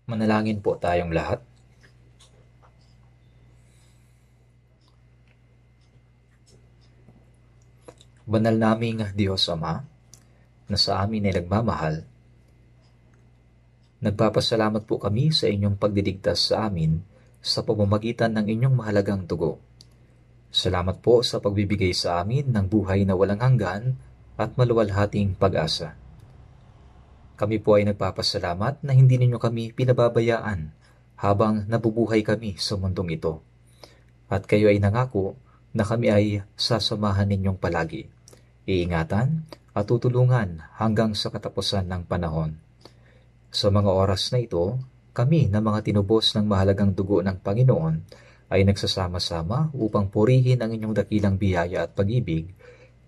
Manalangin po tayong lahat. Banal naming Diyos Ama, na sa amin ay nagmamahal, nagpapasalamat po kami sa inyong pagdidigtas sa amin sa pamamagitan ng inyong mahalagang dugo. Salamat po sa pagbibigay sa amin ng buhay na walang hanggan at maluwalhating pag-asa. Kami po ay nagpapasalamat na hindi ninyo kami pinababayaan habang nabubuhay kami sa mundong ito. At kayo ay nangako na kami ay sasamahan ninyong palagi, iingatan at tutulungan hanggang sa katapusan ng panahon. Sa mga oras na ito, kami na mga tinubos ng mahalagang dugo ng Panginoon ay nagsasama-sama upang purihin ang inyong dakilang biyaya at pag-ibig,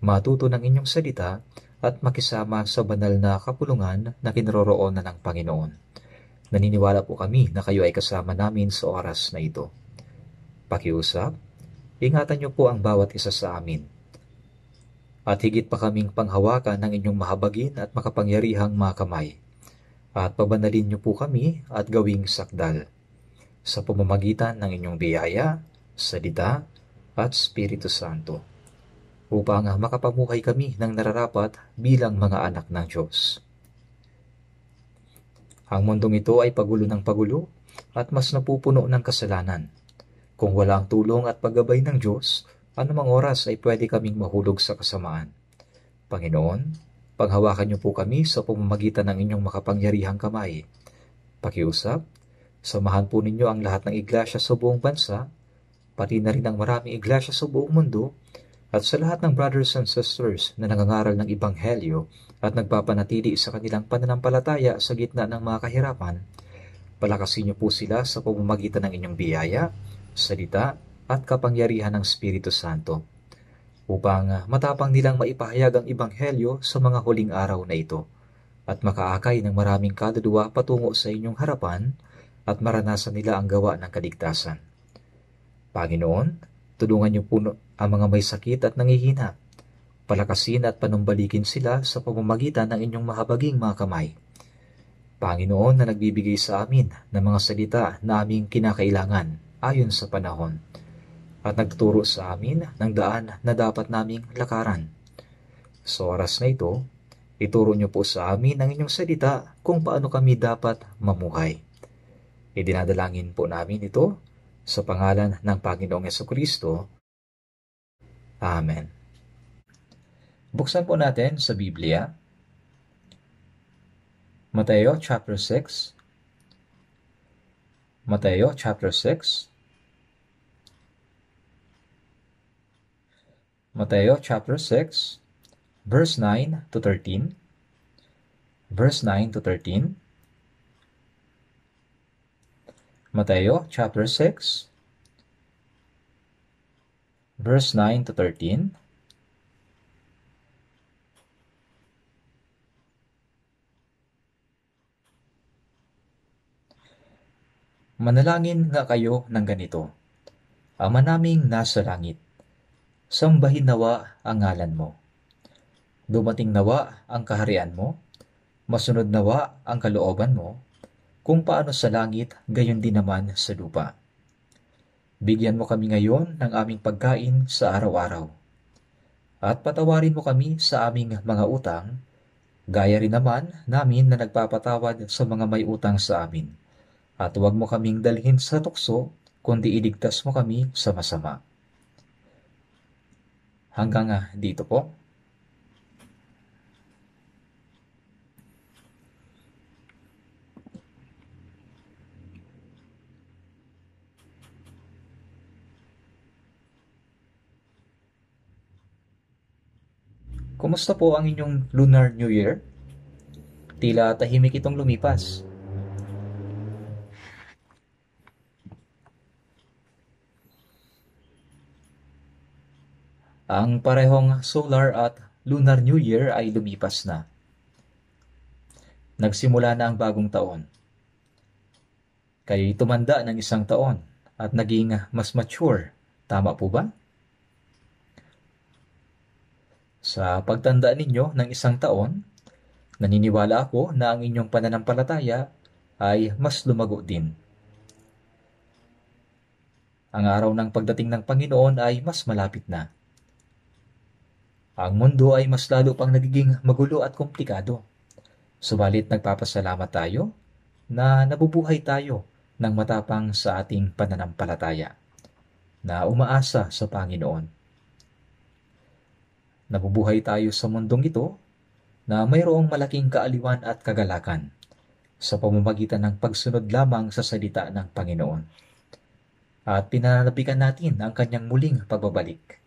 matuto ng inyong salita at makisama sa banal na kapulungan na kinaroroonan ng Panginoon. Naniniwala po kami na kayo ay kasama namin sa oras na ito. Pakiusap, ingatan niyo po ang bawat isa sa amin. At higit pa kaming panghawakan ng inyong mahabagin at makapangyarihang mga kamay. At pabanalin niyo po kami at gawing sakdal sa pamamagitan ng inyong biyaya, salita at Espiritu Santo, upang makapamuhay kami ng nararapat bilang mga anak ng Diyos. Ang mundong ito ay pagulo ng pagulo at mas napupuno ng kasalanan. Kung wala ang tulong at paggabay ng Diyos, anumang oras ay pwede kaming mahulog sa kasamaan. Panginoon, panghawakan niyo po kami sa pamamagitan ng inyong makapangyarihang kamay. Pakiusap, samahan po ninyo ang lahat ng iglesia sa buong bansa, pati na rin ang maraming iglesia sa buong mundo, at sa lahat ng brothers and sisters na nangangaral ng Ebanghelyo at nagpapanatili sa kanilang pananampalataya sa gitna ng mga kahirapan. Palakasin niyo po sila sa pamamagitan ng inyong biyaya, salita at kapangyarihan ng Espiritu Santo, upang matapang nilang maipahayag ang Ebanghelyo sa mga huling araw na ito at makaakay ng maraming kaluluwa patungo sa inyong harapan at maranasan nila ang gawa ng kaligtasan. Panginoon, tulungan niyo po ang mga may sakit at nangihina. Palakasin at panumbalikin sila sa pamamagitan ng inyong mahabaging mga kamay. Panginoon na nagbibigay sa amin ng mga salita na aming kinakailangan ayon sa panahon at nagtuturo sa amin ng daan na dapat naming lakaran. Sa oras na ito, ituro niyo po sa amin ang inyong salita kung paano kami dapat mamuhay. Idinadalangin po namin ito sa pangalan ng Panginoong Jesucristo. Amen. Buksan po natin sa Biblia, Mateo chapter 6. Mateo chapter 6. Mateo chapter 6, verse 9 to 13. Verse 9 to 13. Mateo chapter 6, verse 9 to 13. Manalangin nga kayo ng ganito: Ama naming nasa langit, sambahin nawa ang ngalan mo. Dumating nawa ang kaharian mo, masunod nawa ang kalooban mo, kung paano sa langit, gayon din naman sa lupa. Bigyan mo kami ngayon ng aming pagkain sa araw-araw. At patawarin mo kami sa aming mga utang, gaya rin naman namin na nagpapatawad sa mga may utang sa amin. At huwag mo kaming dalhin sa tukso, kundi iligtas mo kami sa masama. Hanggang dito po. Kumusta po ang inyong Lunar New Year? Tila tahimik itong lumipas. Ang parehong Solar at Lunar New Year ay lumipas na. Nagsimula na ang bagong taon. Kayo'y tumanda ng 1 taon at naging mas mature. Tama po ba? Sa pagtanda ninyo ng 1 taon, naniniwala ako na ang inyong pananampalataya ay mas lumago din. Ang araw ng pagdating ng Panginoon ay mas malapit na. Ang mundo ay mas lalo pang nagiging magulo at komplikado. Subalit nagpapasalamat tayo na nabubuhay tayo ng matapang sa ating pananampalataya, na umaasa sa Panginoon. Nabubuhay tayo sa mundong ito na mayroong malaking kaaliwan at kagalakan sa pamamagitan ng pagsunod lamang sa salita ng Panginoon. At pinananabikan natin ang kanyang muling pagbabalik.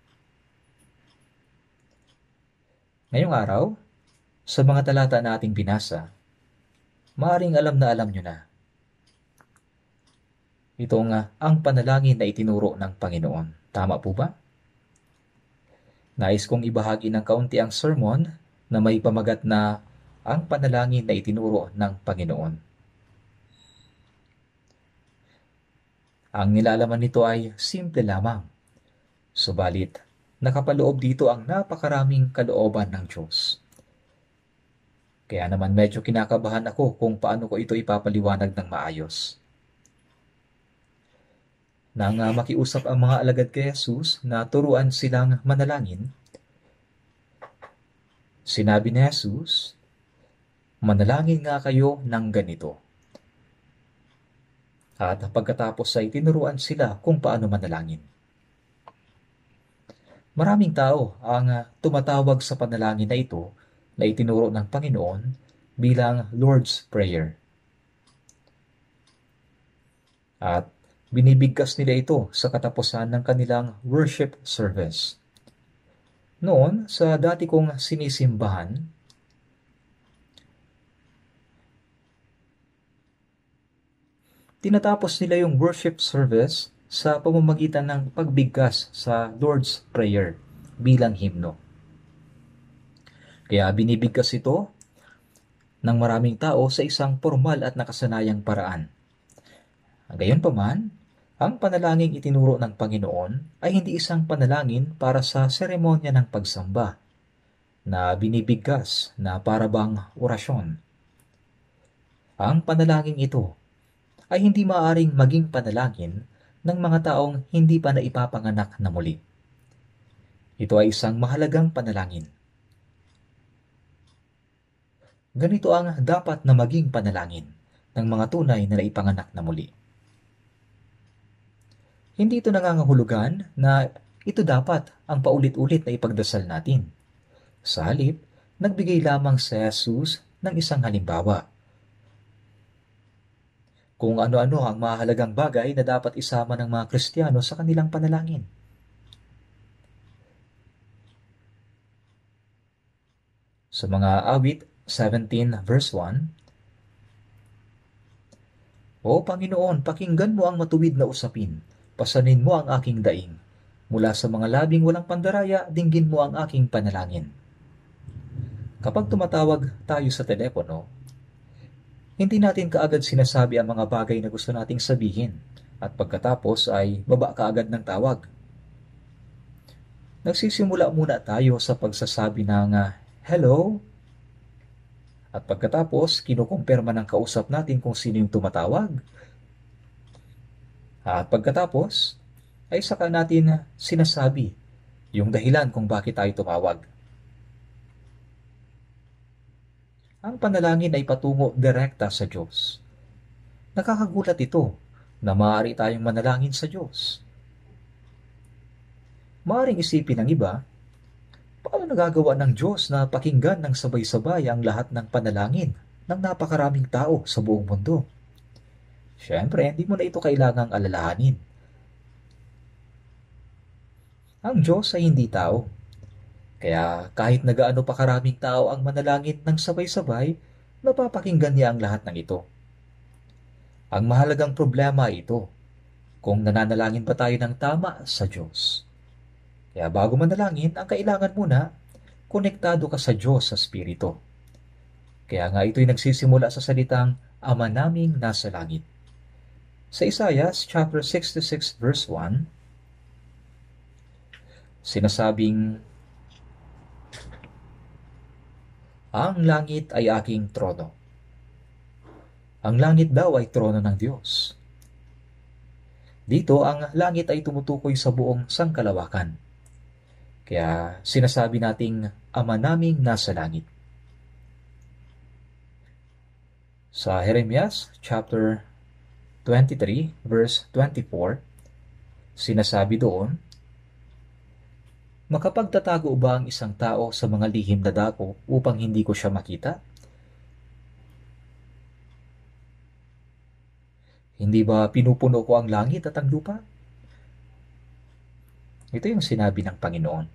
Ngayong araw, sa mga talata na ating binasa, maaaring alam na alam nyo na. Ito nga ang panalangin na itinuro ng Panginoon. Tama po ba? Nais kong ibahagi ng kaunti ang sermon na may pamagat na ang panalangin na itinuro ng Panginoon. Ang nilalaman nito ay simple lamang. Subalit, nakapaloob dito ang napakaraming kalooban ng Diyos. Kaya naman medyo kinakabahan ako kung paano ko ito ipapaliwanag ng maayos. Nang makiusap ang mga alagad kay Jesus na turuan silang manalangin, sinabi ni Jesus, "Manalangin nga kayo ng ganito." At pagkatapos ay tinuruan sila kung paano manalangin. Maraming tao ang tumatawag sa panalangin na ito na itinuro ng Panginoon bilang Lord's Prayer. At binibigkas nila ito sa katapusan ng kanilang worship service. Noon, sa dati kong sinisimbahan, tinatapos nila yung worship service sa pamamagitan ng pagbigkas sa Lord's Prayer bilang himno. Kaya binibigkas ito ng maraming tao sa isang formal at nakasanayang paraan. Gayunpaman, ang panalangin itinuro ng Panginoon ay hindi isang panalangin para sa seremonya ng pagsamba na binibigkas na para bang orasyon. Ang panalangin ito ay hindi maaaring maging panalangin ng mga taong hindi pa naipapanganak na muli. Ito ay isang mahalagang panalangin. Ganito ang dapat na maging panalangin ng mga tunay na naipanganak na muli. Hindi ito nangangahulugan na ito dapat ang paulit-ulit na ipagdasal natin. Sa halip, nagbigay lamang si Jesus ng isang halimbawa. Kung ano-ano ang mahalagang bagay na dapat isama ng mga Kristiyano sa kanilang panalangin. Sa mga awit 17 verse 1, "O Panginoon, pakinggan mo ang matuwid na usapin. Pasanin mo ang aking daing. Mula sa mga labing walang pandaraya, dinggin mo ang aking panalangin." Kapag tumatawag tayo sa telepono, hindi natin kaagad sinasabi ang mga bagay na gusto nating sabihin at pagkatapos ay baba kaagad ng tawag. Nagsisimula muna tayo sa pagsasabi ng hello at pagkatapos kinukumpirma ng kausap natin kung sino yung tumatawag. At pagkatapos ay saka natin sinasabi yung dahilan kung bakit tayo tumawag. Ang panalangin ay patungo direkta sa Diyos. Nakakagulat ito na maaari tayong manalangin sa Diyos. Maaaring isipin ng iba, paano nagagawa ng Diyos na pakinggan ng sabay-sabay ang lahat ng panalangin ng napakaraming tao sa buong mundo? Siyempre, hindi mo na ito kailangang alalahanin. Ang Diyos ay hindi tao. Kaya kahit nagaano pa karaming tao ang manalangin ng sabay-sabay, napapakinggan niya ang lahat ng ito. Ang mahalagang problema ay ito, kung nananalangin ba tayo ng tama sa Diyos. Kaya bago manalangin, ang kailangan muna, konektado ka sa Diyos sa Espiritu. Kaya nga ito'y nagsisimula sa salitang, "Ama naming nasa langit." Sa Isaiah chapter 66 verse 1, sinasabing, "Ang langit ay aking trono, Ang langit daw ay trono ng Diyos. Dito, ang langit ay tumutukoy sa buong sangkalawakan. Kaya sinasabi nating Ama naming nasa langit. Sa Jeremias chapter 23 verse 24, sinasabi doon, makapagtatago ba ang isang tao sa mga lihim na dako upang hindi ko siya makita? Hindi ba pinupuno ko ang langit at ang lupa? Ito yung sinabi ng Panginoon.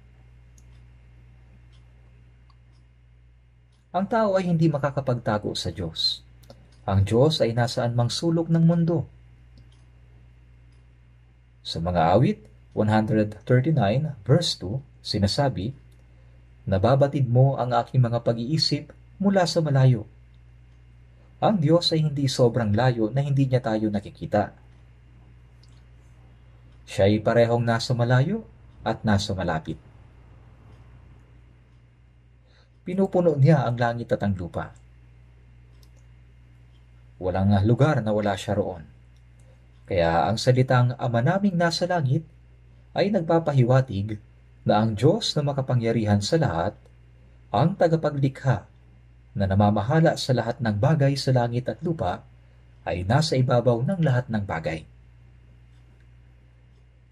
Ang tao ay hindi makakapagtago sa Diyos. Ang Diyos ay nasaan mang sulok ng mundo. Sa mga awit 139 verse 2, sinasabi, nababatid mo ang aking mga pag-iisip mula sa malayo. Ang Diyos ay hindi sobrang layo na hindi niya tayo nakikita. Siya ay parehong nasa malayo at nasa malapit. Pinupuno niya ang langit at ang lupa. Walang lugar na wala siya roon. Kaya ang salitang Ama naming nasa langit ay nagpapahiwatig na ang Diyos na makapangyarihan sa lahat, ang tagapaglikha na namamahala sa lahat ng bagay sa langit at lupa, ay nasa ibabaw ng lahat ng bagay.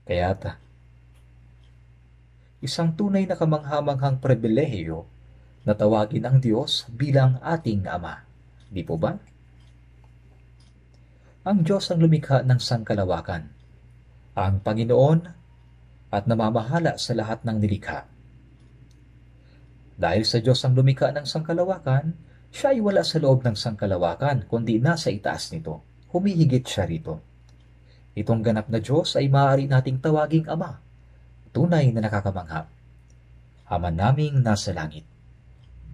Kaya't isang tunay na kamanghamanghang pribilehiyo na tawagin ang Diyos bilang ating Ama. Di po ba? Ang Diyos ang lumikha ng sangkalawakan, ang Panginoon at namamahala sa lahat ng nilikha. Dahil sa Diyos ang lumikha ng sangkalawakan, siya ay wala sa loob ng sangkalawakan, kundi nasa itaas nito. Humihigit siya rito. Itong ganap na Diyos ay maaari nating tawaging Ama, tunay na nakakamangha. Ama naming nasa langit.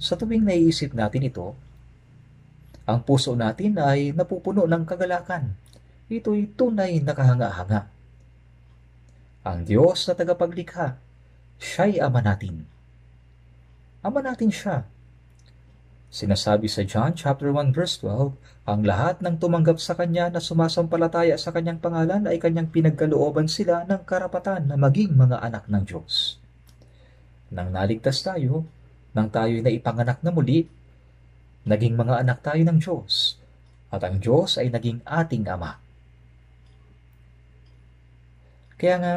Sa tuwing naiisip natin ito, ang puso natin ay napupuno ng kagalakan. Ito'y tunay na kahanga-hanga. Ang Diyos na tagapaglikha, siya'y Ama natin. Ama natin siya. Sinasabi sa John chapter 1 verse 12, ang lahat ng tumanggap sa Kanya na sumasampalataya sa Kanyang pangalan ay Kanyang pinagkalooban sila ng karapatan na maging mga anak ng Diyos. Nang naligtas tayo, nang tayo'y naipanganak na muli, naging mga anak tayo ng Diyos, at ang Diyos ay naging ating Ama. Kaya nga,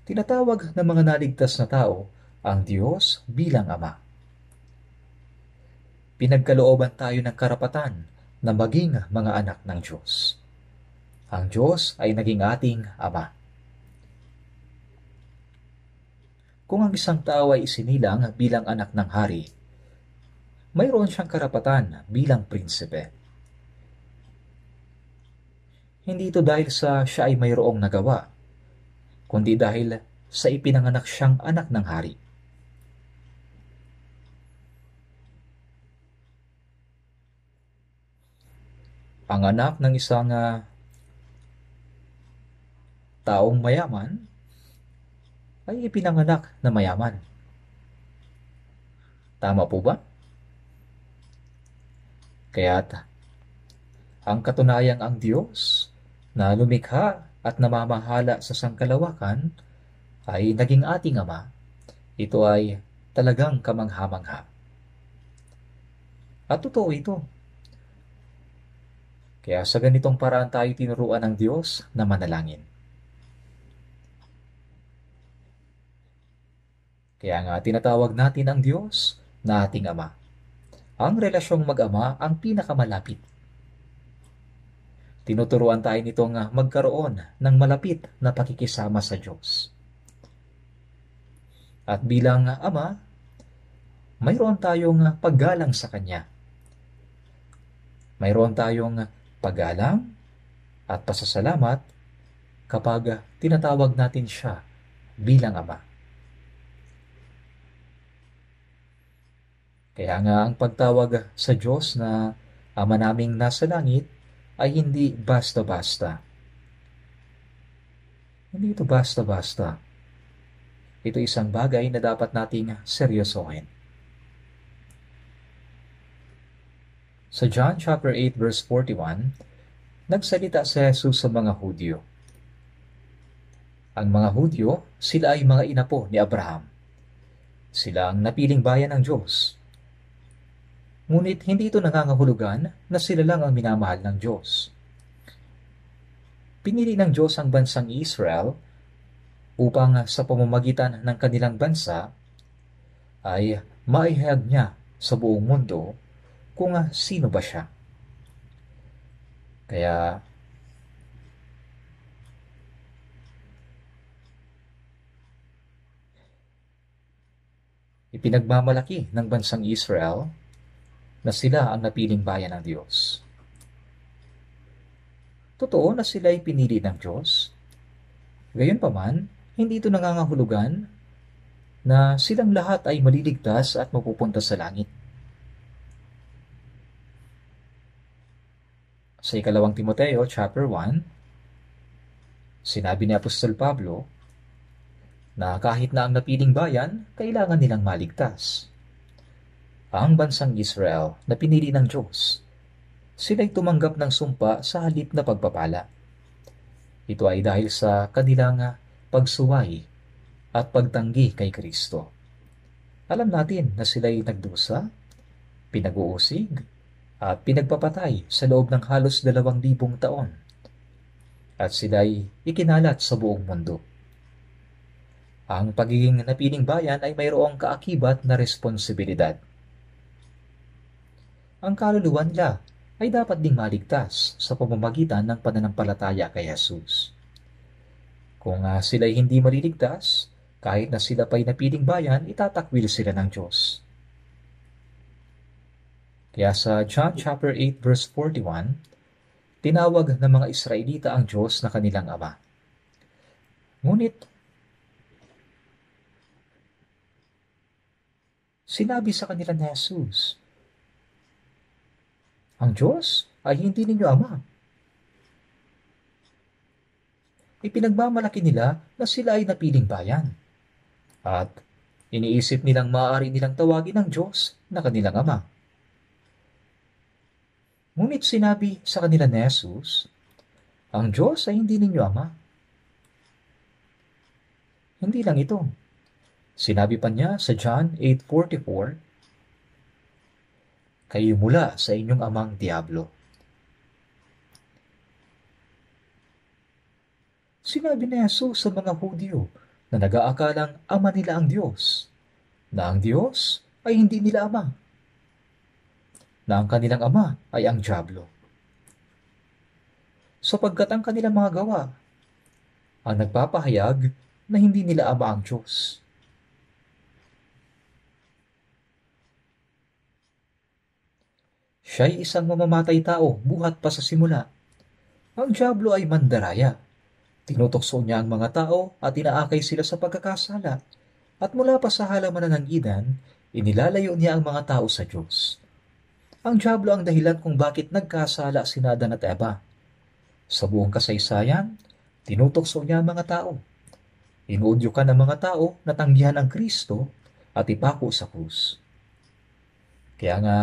tinatawag ng mga naligtas na tao ang Diyos bilang Ama. Pinagkalooban tayo ng karapatan na maging mga anak ng Diyos. Ang Diyos ay naging ating Ama. Kung ang isang tao ay isinilang bilang anak ng hari, mayroon siyang karapatan bilang prinsipe. Hindi ito dahil sa siya ay mayroong nagawa, kundi dahil sa ipinanganak siyang anak ng hari. Ang anak ng isang taong mayaman ay ipinanganak na mayaman. Tama po ba? Kaya't ang katunayang ang Diyos na lumikha at namamahala sa sangkalawakan ay naging ating Ama. Ito ay talagang kamangha-mangha. At totoo ito. Kaya sa ganitong paraan tayo tinuruan ng Diyos na manalangin. Kaya nga tinatawag natin ang Diyos na ating Ama. Ang relasyong mag-ama ang pinakamalapit. Tinuturuan tayo nitong magkaroon ng malapit na pakikisama sa Diyos. At bilang Ama, mayroon tayong paggalang sa Kanya. Mayroon tayong paggalang at pasasalamat kapag tinatawag natin siya bilang Ama. Kaya nga ang pagtawag sa Diyos na Ama naming nasa langit ay hindi basta-basta. Hindi ito basta-basta. Ito isang bagay na dapat nating seryosohin. Sa John chapter 8 verse 41, nagsalita si Jesus sa mga Hudyo. Ang mga Hudyo, sila ay mga inapo ni Abraham. Sila ang napiling bayan ng Diyos. Ngunit hindi ito nangangahulugan na sila lang ang minamahal ng Diyos. Pinili ng Diyos ang bansang Israel upang sa pamamagitan ng kanilang bansa ay maihayag niya sa buong mundo kung sino ba siya. Kaya ipinagmamalaki ng bansang Israel na sila ang napiling bayan ng Diyos. Totoo na sila ay pinili ng Diyos. Gayunpaman, hindi ito nangangahulugan na silang lahat ay maliligtas at mapupunta sa langit. Sa ikalawang Timoteo chapter 1, sinabi ni Apostol Pablo na kahit na ang napiling bayan, kailangan nilang maligtas. Ang bansang Israel na pinili ng Diyos, sila'y tumanggap ng sumpa sa halip na pagpapala. Ito ay dahil sa kanilang pagsuway at pagtanggi kay Kristo. Alam natin na sila'y nagdusa, pinag-uusig, at pinagpapatay sa loob ng halos 2,000 taon. At sila'y ikinalat sa buong mundo. Ang pagiging napiling bayan ay mayroong kaakibat na responsibilidad. Ang kaluluwa nila ay dapat ding maligtas sa pamamagitan ng pananampalataya kay Jesus. Kung sila'y hindi maliligtas, kahit na sila pa'y napiling bayan, itatakwil sila ng Diyos. Kaya sa John chapter 8 verse 41, tinawag ng mga Israelita ang Diyos na kanilang Ama. Ngunit, sinabi sa kanila ni Jesus, ang Diyos ay hindi ninyo Ama. Ipinagmamalaki nila na sila ay napiling bayan. At iniisip nilang maaari nilang tawagin ng Diyos na kanilang Ama. Ngunit sinabi sa kanila ni Jesus, ang Diyos ay hindi ninyo Ama. Hindi lang ito. Sinabi pa niya sa John 8:44, kayo mula sa inyong amang Diablo. Sinabi ni Jesus sa mga Hudyo na nag-aakalang ama nila ang Diyos, na ang Diyos ay hindi nila Ama, na ang kanilang ama ay ang Diablo. Sapagkat ang kanilang mga gawa ang nagpapahayag na hindi nila Ama ang Diyos. Siya'y isang mamamatay tao buhat pa sa simula. Ang Diablo ay mandaraya. Tinutokso niya ang mga tao at inaakay sila sa pagkakasala. At mula pa sa halamanan ng Eden, inilalayo niya ang mga tao sa Diyos. Ang Diablo ang dahilan kung bakit nagkasala si Adan at Eva. Sa buong kasaysayan, tinutokso niya ang mga tao. Inuudyukan ang mga tao na tanggihan ang Kristo at ipako sa krus. Kaya nga,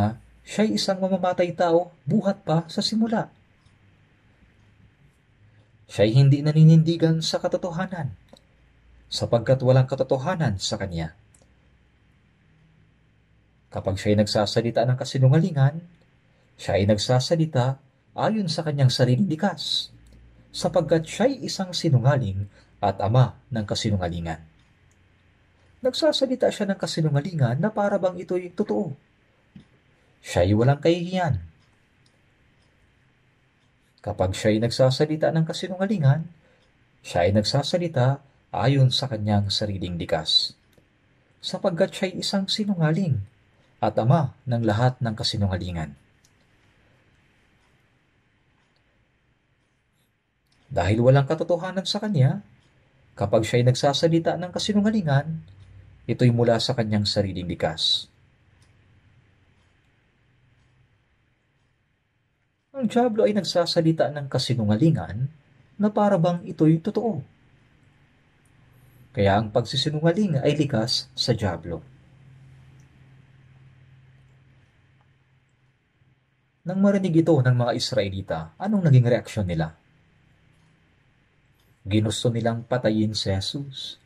siya'y isang mamamatay tao buhat pa sa simula. Siya'y hindi naninindigan sa katotohanan, sapagkat walang katotohanan sa kanya. Kapag siya'y nagsasalita ng kasinungalingan, siya ay nagsasalita ayon sa kanyang sariling likas, sapagkat siya'y isang sinungaling at ama ng kasinungalingan. Nagsasalita siya ng kasinungalingan na para bang ito'y totoo. Siya'y walang kahihiyan. Kapag siya'y nagsasalita ng kasinungalingan, siya ay nagsasalita ayon sa kanyang sariling likas, sapagkat siya'y isang sinungaling at ama ng lahat ng kasinungalingan. Dahil walang katotohanan sa kanya, kapag siya'y nagsasalita ng kasinungalingan, ito'y mula sa kanyang sariling likas. Ang Diablo ay nagsasalita ng kasinungalingan na para bang ito'y totoo. Kaya ang pagsisinungaling ay likas sa Diablo. Nang marinig ito ng mga Israelita, anong naging reaksyon nila? Ginusto nilang patayin si Jesus.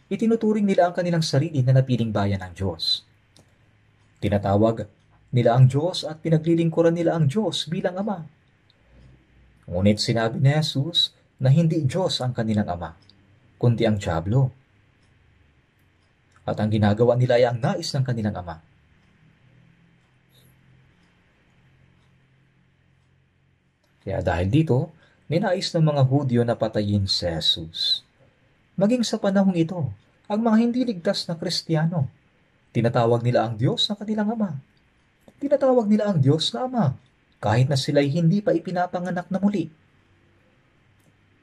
Itinuturing nila ang kanilang sarili na napiling bayan ng Diyos. Tinatawag nila ang Diyos at pinaglilingkuran nila ang Diyos bilang Ama. Ngunit sinabi ni Jesus na hindi Diyos ang kanilang Ama, kundi ang dyablo. At ang ginagawa nila ay ang nais ng kanilang Ama. Kaya dahil dito, ninais ng mga Hudyo na patayin si Jesus. Maging sa panahong ito, ang mga hindi ligtas na Kristiyano, tinatawag nila ang Diyos na kanilang Ama. Tinatawag nila ang Diyos na Ama, kahit na sila'y hindi pa ipinapanganak na muli.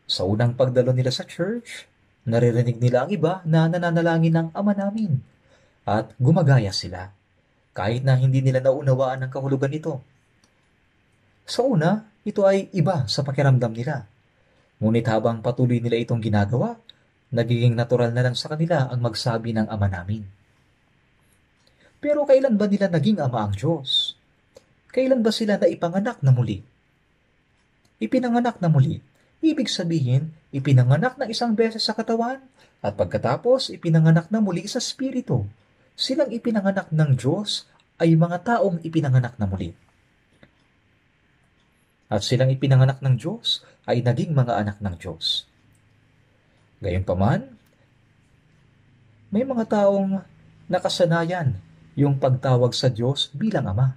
Sa unang pagdalo nila sa church, naririnig nila ang iba na nananalangin ng Ama namin, at gumagaya sila, kahit na hindi nila naunawaan ang kahulugan nito. Sa una, ito ay iba sa pakiramdam nila. Ngunit habang patuloy nila itong ginagawa, nagiging natural na lang sa kanila ang magsabi ng Ama namin. Pero kailan ba nila naging Ama ang Diyos? Kailan ba sila naipanganak na muli? Ipinanganak na muli. Ibig sabihin, ipinanganak na isang beses sa katawan at pagkatapos ipinanganak na muli sa Espiritu. Silang ipinanganak ng Diyos ay mga taong ipinanganak na muli. At silang ipinanganak ng Diyos ay naging mga anak ng Diyos. Gayunpaman, may mga taong nakasanayan yung pagtawag sa Diyos bilang Ama,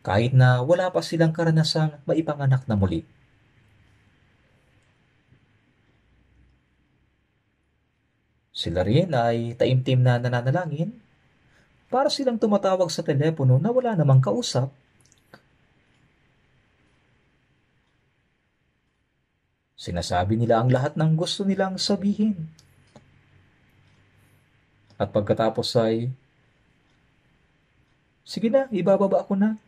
kahit na wala pa silang karanasang maipanganak na muli. Sila rin ay taimtim na nananalangin para silang tumatawag sa telepono na wala namang kausap. Sinasabi nila ang lahat ng gusto nilang sabihin. At pagkatapos ay, sige na, ibababa ako na.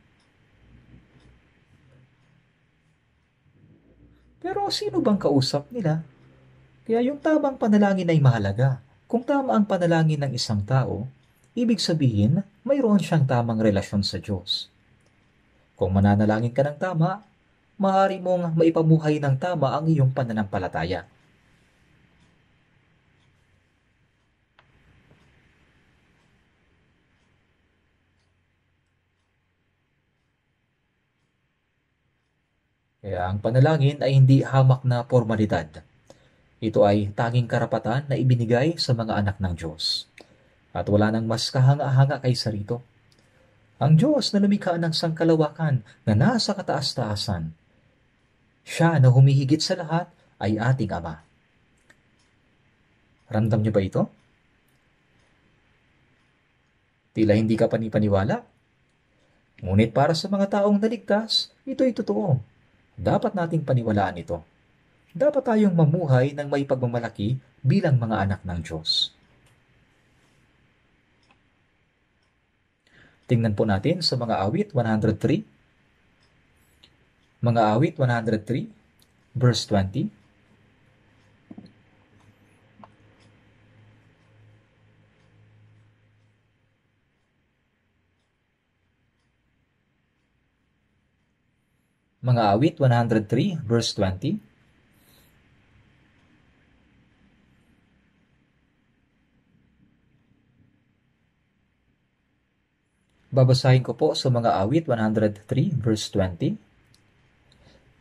Pero sino bang kausap nila? Kaya yung tamang panalangin ay mahalaga. Kung tama ang panalangin ng isang tao, ibig sabihin, mayroon siyang tamang relasyon sa Diyos. Kung mananalangin ka ng tama, maaari mong maipamuhay ng tama ang iyong pananampalataya. Kaya ang panalangin ay hindi hamak na formalidad. Ito ay tanging karapatan na ibinigay sa mga anak ng Diyos. At wala nang mas kahanga-hanga kaysa rito. Ang Diyos na lumikha ng sangkalawakan na nasa kataas-taasan, Siya na humihigit sa lahat ay ating Ama. Ramdam niyo ba ito? Tila hindi ka panipaniwala. Ngunit para sa mga taong naligtas, ito'y totoo. Dapat nating paniwalaan ito. Dapat tayong mamuhay ng may pagmamalaki bilang mga anak ng Diyos. Tingnan po natin sa mga awit 103. Mga awit 103, verse 20. Mga awit 103, verse 20. Babasahin ko po sa mga awit 103, verse 20.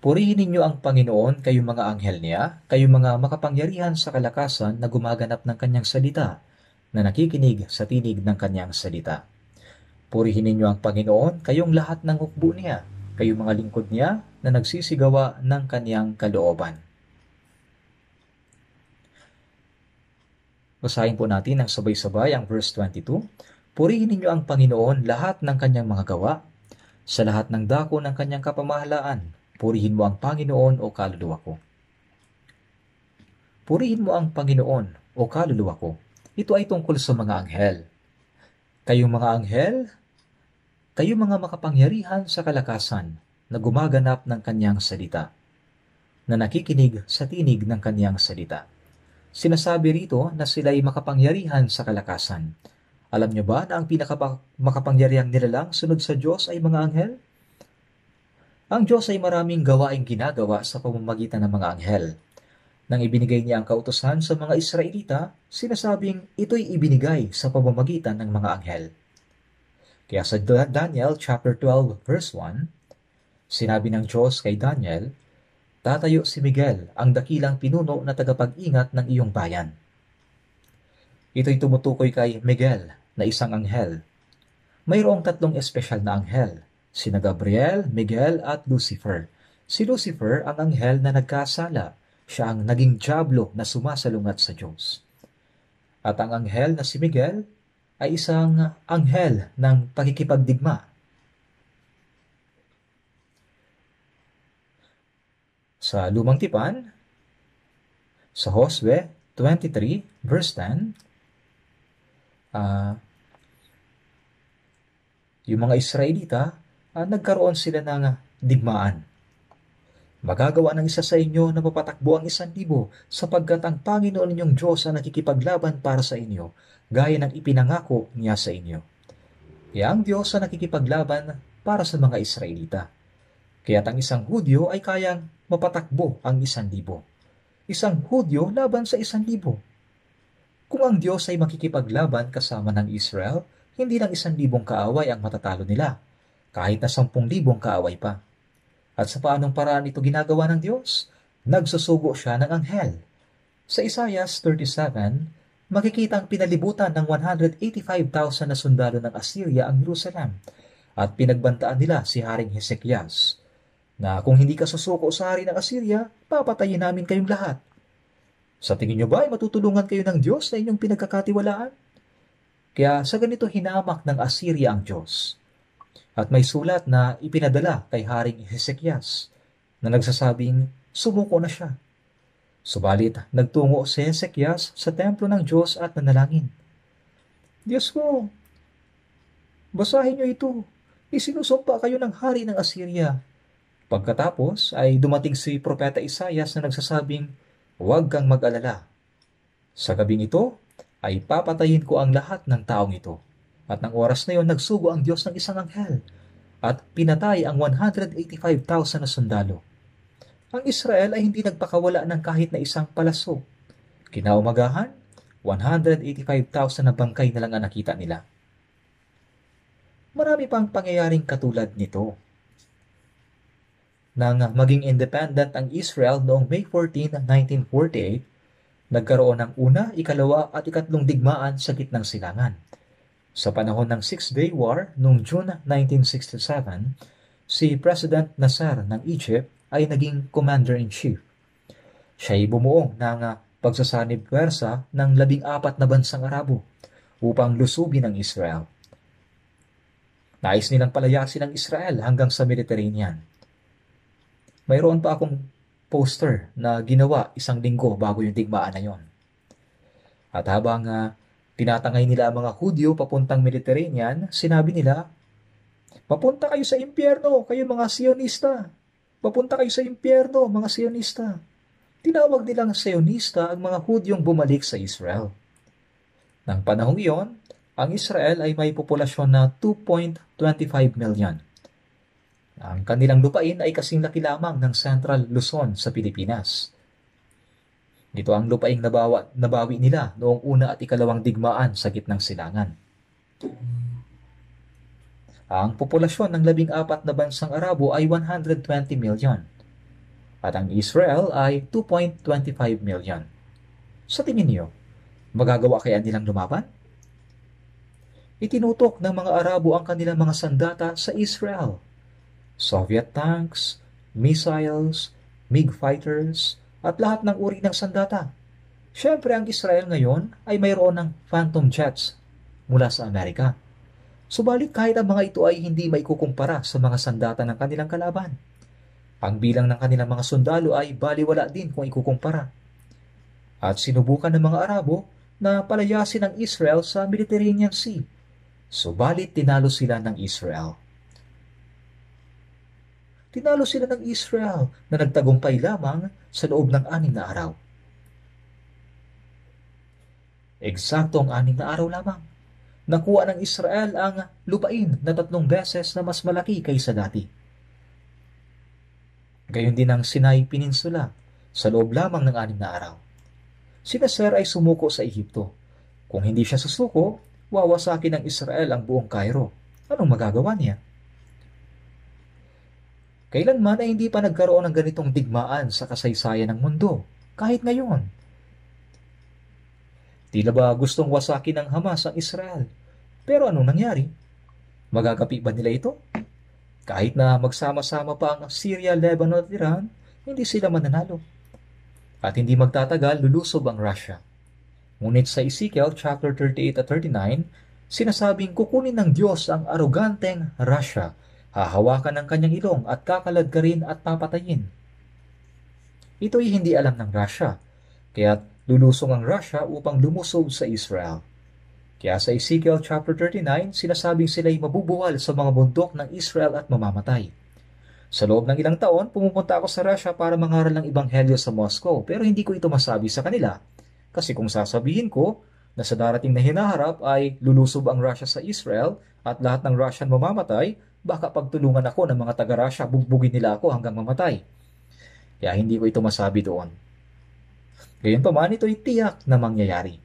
Purihin ninyo ang Panginoon, kayong mga anghel niya, kayong mga makapangyarihan sa kalakasan na gumaganap ng kanyang salita, na nakikinig sa tinig ng kanyang salita. Purihin ninyo ang Panginoon, kayong lahat ng hukbo niya, kayong mga lingkod niya na nagsisigawa ng kanyang kalooban. Basahin po natin ang sabay-sabay ang verse 22. Purihin ninyo ang Panginoon lahat ng kanyang mga gawa, sa lahat ng dako ng kanyang kapamahalaan. Purihin mo ang Panginoon o kaluluwa ko. Purihin mo ang Panginoon o kaluluwa ko. Ito ay tungkol sa mga anghel. Kayong mga anghel, kayong mga makapangyarihan sa kalakasan na gumaganap ng kanyang salita, na nakikinig sa tinig ng kanyang salita. Sinasabi rito na sila'y makapangyarihan sa kalakasan Alam niyo ba na ang pinakamakapangyarihang nilalang sunod sa Diyos ay mga anghel? Ang Diyos ay maraming gawaing ginagawa sa pamamagitan ng mga anghel. Nang ibinigay niya ang kautusan sa mga Israelita, sinasabing ito'y ibinigay sa pamamagitan ng mga anghel. Kaya sa Daniel chapter 12 verse 1, sinabi ng Diyos kay Daniel, "Tatayo si Miguel, ang dakilang pinuno na tagapag-ingat ng iyong bayan." Ito'y tumutukoy kay Miguel na isang anghel. Mayroong tatlong espesyal na anghel, sina Gabriel, Miguel at Lucifer. Si Lucifer ang anghel na nagkasala. Siya ang naging dyablo na sumasalungat sa Diyos. At ang anghel na si Miguel ay isang anghel ng pagkikipagdigma. Sa Lumang Tipan, sa Josue 23 verse 10, yung mga Israelita, nagkaroon sila ng digmaan. Magagawa ng isa sa inyo na mapatakbo ang 1,000 sapagkat ang Panginoon ninyong Diyos ang nakikipaglaban para sa inyo, gaya ng ipinangako niya sa inyo. Kaya ang Diyos ang nakikipaglaban para sa mga Israelita. Kaya't ang isang Hudyo ay kayang mapatakbo ang 1,000. Isang Hudyo laban sa 1,000. Kung ang Diyos ay makikipaglaban kasama ng Israel, hindi lang 1,000 kaaway ang matatalo nila, kahit na 10,000 kaaway pa. At sa paanong paraan ito ginagawa ng Diyos? Nagsusugo siya ng anghel. Sa Isaiah 37, makikita ang pinalibutan ng 185,000 na sundalo ng Assyria ang Jerusalem at pinagbantaan nila si Haring Hezekias na kung hindi ka susuko sa hari ng Assyria, papatayin namin kayong lahat. Sa tingin nyo ba ay matutulungan kayo ng Diyos na inyong pinagkakatiwalaan? Kaya sa ganito hinamak ng Assyria ang Diyos. At may sulat na ipinadala kay Haring Hezekias na nagsasabing sumuko na siya. Subalit, nagtungo si Hezekias sa templo ng Diyos at nanalangin. Diyos ko, basahin niyo ito. Isinusumpa kayo ng hari ng Assyria. Pagkatapos ay dumating si Propeta Isaias na nagsasabing, huwag kang mag-alala. Sa gabing ito ay papatayin ko ang lahat ng taong ito. At ng oras na yon, nagsugo ang Diyos ng isang anghel at pinatay ang 185,000 na sundalo. Ang Israel ay hindi nagpakawala ng kahit na isang palaso. Kinaumagahan, 185,000 na bangkay na lang ang nakita nila. Marami pang pangyayaring katulad nito. Nang maging independent ang Israel noong May 14, 1948, nagkaroon ng una, ikalawa at ikatlong digmaan sa gitnang silangan. Sa panahon ng Six-Day War noong June 1967, si President Nasser ng Egypt ay naging Commander-in-Chief. Siya ay bumuo ng pagsasanib pwersa ng 14 na bansang Arabo upang lusubin ang Israel. Nais nilang palayasin ang Israel hanggang sa Mediterranean. Mayroon pa akong poster na ginawa 1 linggo bago yung digmaan na yon. At habang tinatangay nila ang mga Hudyo papuntang Mediterranean, sinabi nila, papunta kayo sa impyerno, kayo mga Sionista. Papunta kayo sa impyerno, mga Sionista. Tinawag nilang Sionista ang mga Hudyong bumalik sa Israel. Nang panahong iyon, ang Israel ay may populasyon na 2.25 million. Ang kanilang lupain ay kasing laki lamang ng Central Luzon sa Pilipinas. Dito ang lupaing nabawi nila noong una at ikalawang digmaan sa gitnang silangan. Ang populasyon ng 14 na bansang Arabo ay 120 million at ang Israel ay 2.25 million. Sa tingin niyo, magagawa kaya nilang lumaban? Itinutok ng mga Arabo ang kanilang mga sandata sa Israel. Soviet tanks, missiles, MiG fighters, at lahat ng uri ng sandata. Siyempre, ang Israel ngayon ay mayroon ng Phantom jets mula sa Amerika. Subalit kahit ang mga ito ay hindi maikukumpara sa mga sandata ng kanilang kalaban. Ang bilang ng kanilang mga sundalo ay baliwala din kung ikukumpara. At sinubukan ng mga Arabo na palayasin ang Israel sa Mediterranean Sea. Subalit tinalo sila ng Israel. Tinalo sila ng Israel na nagtagumpay lamang sa loob ng 6 na araw. Eksakto ang 6 na araw lamang. Nakuha ng Israel ang lupain na 3 beses na mas malaki kaysa dati. Gayon din ang Sinai Peninsula sa loob lamang ng 6 na araw. Si Nasser ay sumuko sa Ehipto. Kung hindi siya susuko, wawasakin ng Israel ang buong Cairo. Anong magagawa niya? Kailanman ay hindi pa nagkaroon ng ganitong digmaan sa kasaysayan ng mundo, kahit ngayon. Tila ba gustong wasakin ng Hamas ang Israel? Pero anong nangyari? Magagapi ba nila ito? Kahit na magsama-sama pa ang Syria, Lebanon at Iran, hindi sila mananalo. At hindi magtatagal, lulusob ang Russia. Ngunit sa Ezekiel chapter 38 at 39, sinasabing kukunin ng Diyos ang aroganteng Russia, hahawakan ng kanyang ilong at kakaladkarin at papatayin. Ito'y hindi alam ng Russia, kaya lulusong ang Russia upang lumusob sa Israel. Kaya sa Ezekiel chapter 39, sinasabing sila'y mabubuwal sa mga bundok ng Israel at mamamatay. Sa loob ng ilang taon, pumupunta ako sa Russia para mangaral ng Ebanghelyo sa Moscow, pero hindi ko ito masabi sa kanila. Kasi kung sasabihin ko na sa darating na hinaharap ay lulusob ang Russia sa Israel at lahat ng Russian mamamatay, baka pagtulungan ako ng mga taga-Russia, bugbugin nila ako hanggang mamatay. Kaya hindi ko ito masabi doon. Gayunpaman, ito'y tiyak na mangyayari.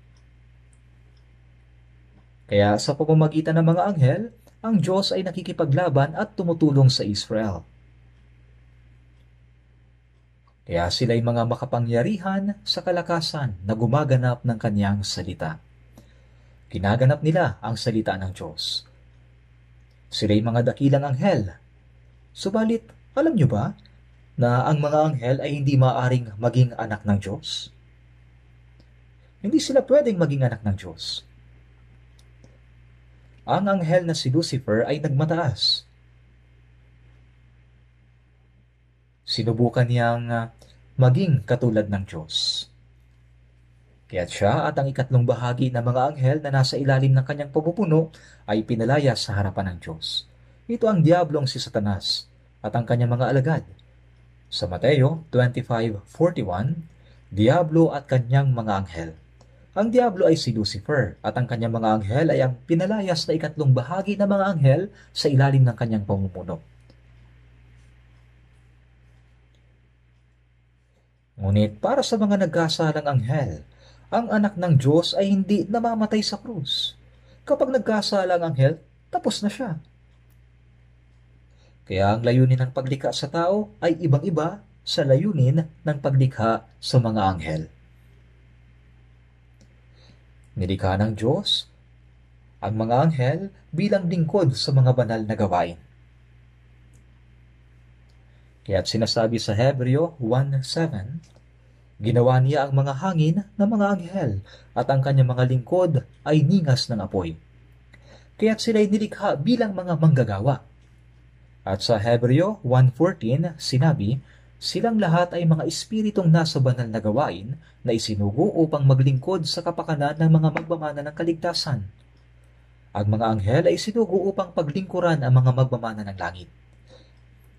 Kaya sa pamamagitan ng mga anghel, ang Diyos ay nakikipaglaban at tumutulong sa Israel. Kaya sila'y mga makapangyarihan sa kalakasan na gumaganap ng kanyang salita. Ginaganap nila ang salita ng Diyos. Sila'y mga dakilang anghel. Subalit, alam nyo ba na ang mga anghel ay hindi maaring maging anak ng Diyos? Hindi sila pwedeng maging anak ng Diyos. Ang anghel na si Lucifer ay nagmataas. Sinubukan niyang maging katulad ng Diyos. Kaya't siya at ang 3 bahagi ng mga anghel na nasa ilalim ng kanyang pamupuno ay pinalaya sa harapan ng Diyos. Ito ang diablong si Satanas at ang kanyang mga alagad. Sa Mateo 25:41, diablo at kanyang mga anghel. Ang diablo ay si Lucifer at ang kanyang mga anghel ay ang pinalayas na 3 bahagi ng mga anghel sa ilalim ng kanyang pamumuno. Ngunit para sa mga nagkasalang anghel, ang anak ng Diyos ay hindi namamatay sa krus. Kapag nagkasala ang anghel, tapos na siya. Kaya ang layunin ng paglikha sa tao ay ibang-iba sa layunin ng paglikha sa mga anghel. Nilikha ng Diyos ang mga anghel bilang lingkod sa mga banal na gawain. Kaya't sinasabi sa Hebreo 1:7, ginawa niya ang mga hangin na mga anghel at ang kanyang mga lingkod ay ningas ng apoy. Kaya't sila'y nilikha bilang mga manggagawa. At sa Hebreo 1:14 sinabi, silang lahat ay mga espiritong nasa banal na gawain na isinugo upang maglingkod sa kapakanan ng mga magmamana ng kaligtasan. Ang mga anghel ay isinugo upang paglingkuran ang mga magmamana ng langit.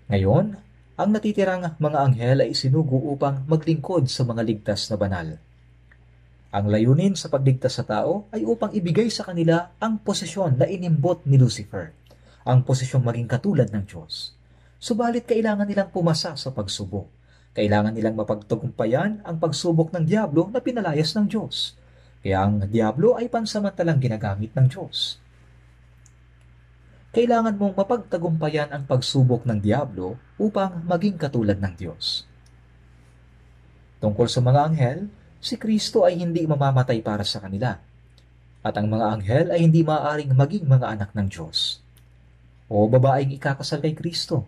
Ngayon, ang natitirang mga anghel ay isinugo upang maglingkod sa mga ligtas na banal. Ang layunin sa pagligtas sa tao ay upang ibigay sa kanila ang posisyon na inimbot ni Lucifer, ang posisyong maging katulad ng Diyos. Subalit kailangan nilang pumasa sa pagsubok. Kailangan nilang mapagtagumpayan ang pagsubok ng diablo na pinalayas ng Diyos. Kaya ang diablo ay pansamantalang ginagamit ng Diyos. Kailangan mong mapagtagumpayan ang pagsubok ng diablo upang maging katulad ng Diyos. Tungkol sa mga anghel, si Kristo ay hindi mamamatay para sa kanila. At ang mga anghel ay hindi maaaring maging mga anak ng Diyos o babaeng ikakasal kay Kristo.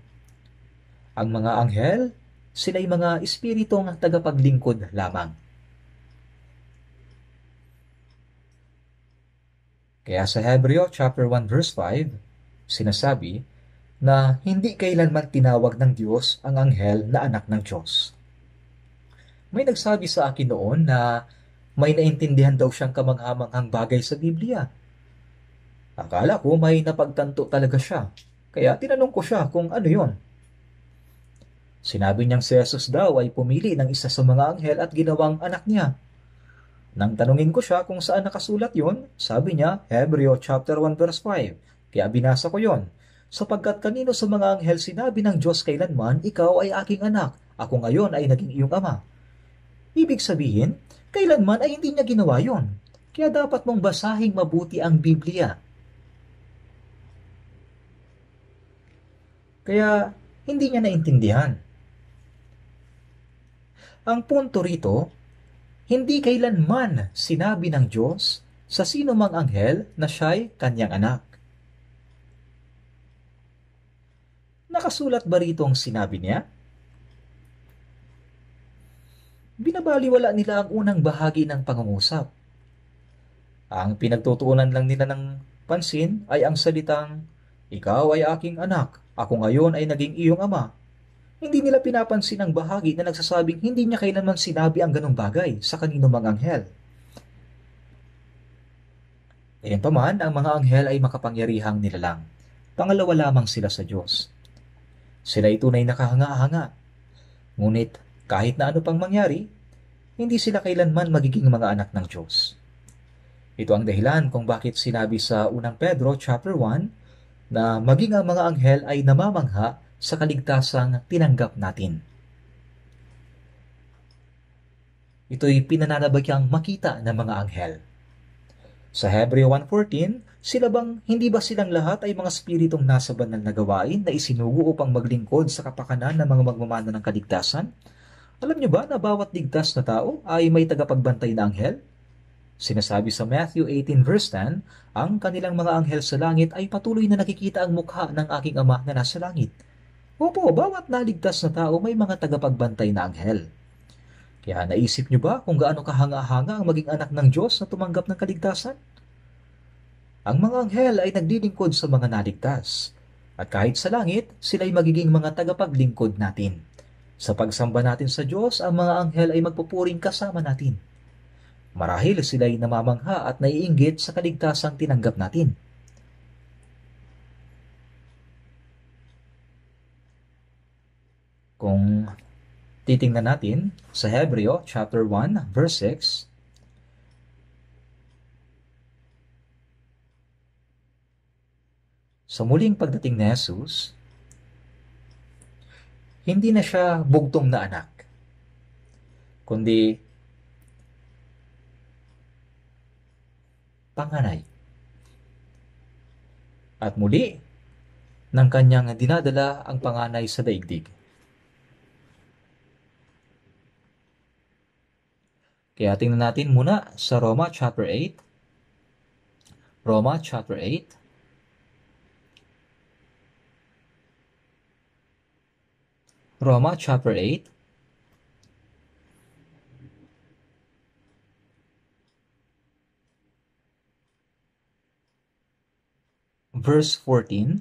Ang mga anghel, sila'y mga espiritong tagapaglingkod lamang. Kaya sa Hebreo chapter 1 verse 5, sinasabi na hindi kailanman tinawag ng Diyos ang anghel na anak ng Diyos. May nagsabi sa akin noon na may naintindihan daw siyang kamanghamanghang bagay sa Biblia. Akala ko may napagtanto talaga siya, kaya tinanong ko siya kung ano yon. Sinabi niyang si Jesus daw ay pumili ng isa sa mga anghel at ginawang anak niya. Nang tanungin ko siya kung saan nakasulat yon, sabi niya, Hebreo chapter 1 verse 5. Kaya binasa ko yon. Sapagkat kanino sa mga anghel sinabi ng Diyos kailanman, ikaw ay aking anak, ako ngayon ay naging iyong ama. Ibig sabihin, kailanman ay hindi niya ginawa yon. Kaya dapat mong basahing mabuti ang Biblia. Kaya hindi niya naintindihan. Ang punto rito, hindi kailanman sinabi ng Diyos sa sino mang anghel na siya'y kanyang anak. Nakasulat ba rito ang sinabi niya? Binabaliwala nila ang unang bahagi ng pangungusap. Ang pinagtutuunan lang nila ng pansin ay ang salitang, ikaw ay aking anak, ako ngayon ay naging iyong ama. Hindi nila pinapansin ang bahagi na nagsasabing hindi niya kailanman sinabi ang ganong bagay sa kanino mang anghel. Gayunpaman, ang mga anghel ay makapangyarihang nilalang. Pangalawa lamang sila sa Diyos. Sila ay tunay na kahanga-hanga. Ngunit kahit na ano pang mangyari, hindi sila kailanman magiging mga anak ng Diyos. Ito ang dahilan kung bakit sinabi sa unang Pedro chapter 1 na maging ang mga anghel ay namamangha sa kaligtasang tinanggap natin. Ito'y pinananabagyang makita ng mga anghel. Sa Hebreo 1:14, hindi ba silang lahat ay mga spiritong nasa banal na gawain na isinugo upang maglingkod sa kapakanan ng mga magmamano ng kaligtasan? Alam niyo ba na bawat ligtas na tao ay may tagapagbantay na anghel? Sinasabi sa Matthew 18 verse 10, ang kanilang mga anghel sa langit ay patuloy na nakikita ang mukha ng aking ama na nasa langit. Opo, bawat naligtas na tao may mga tagapagbantay na anghel. Kaya naisip niyo ba kung gaano kahanga-hanga ang maging anak ng Diyos na tumanggap ng kaligtasan? Ang mga anghel ay naglilingkod sa mga naligtas. At kahit sa langit, sila ay magiging mga tagapaglingkod natin. Sa pagsamba natin sa Diyos, ang mga anghel ay magpupuring kasama natin. Marahil sila ay namamangha at naiinggit sa kaligtasang tinanggap natin. Kung titingnan natin sa Hebreo chapter 1 verse 6, sa muling pagdating ni Jesus, hindi na siya bugtong na anak, kundi panganay. At muli, ng kanyang dinadala ang panganay sa daigdig. Kaya tingnan natin muna sa Roma chapter 8. Roma chapter 8. Roma chapter 8. Verse 14.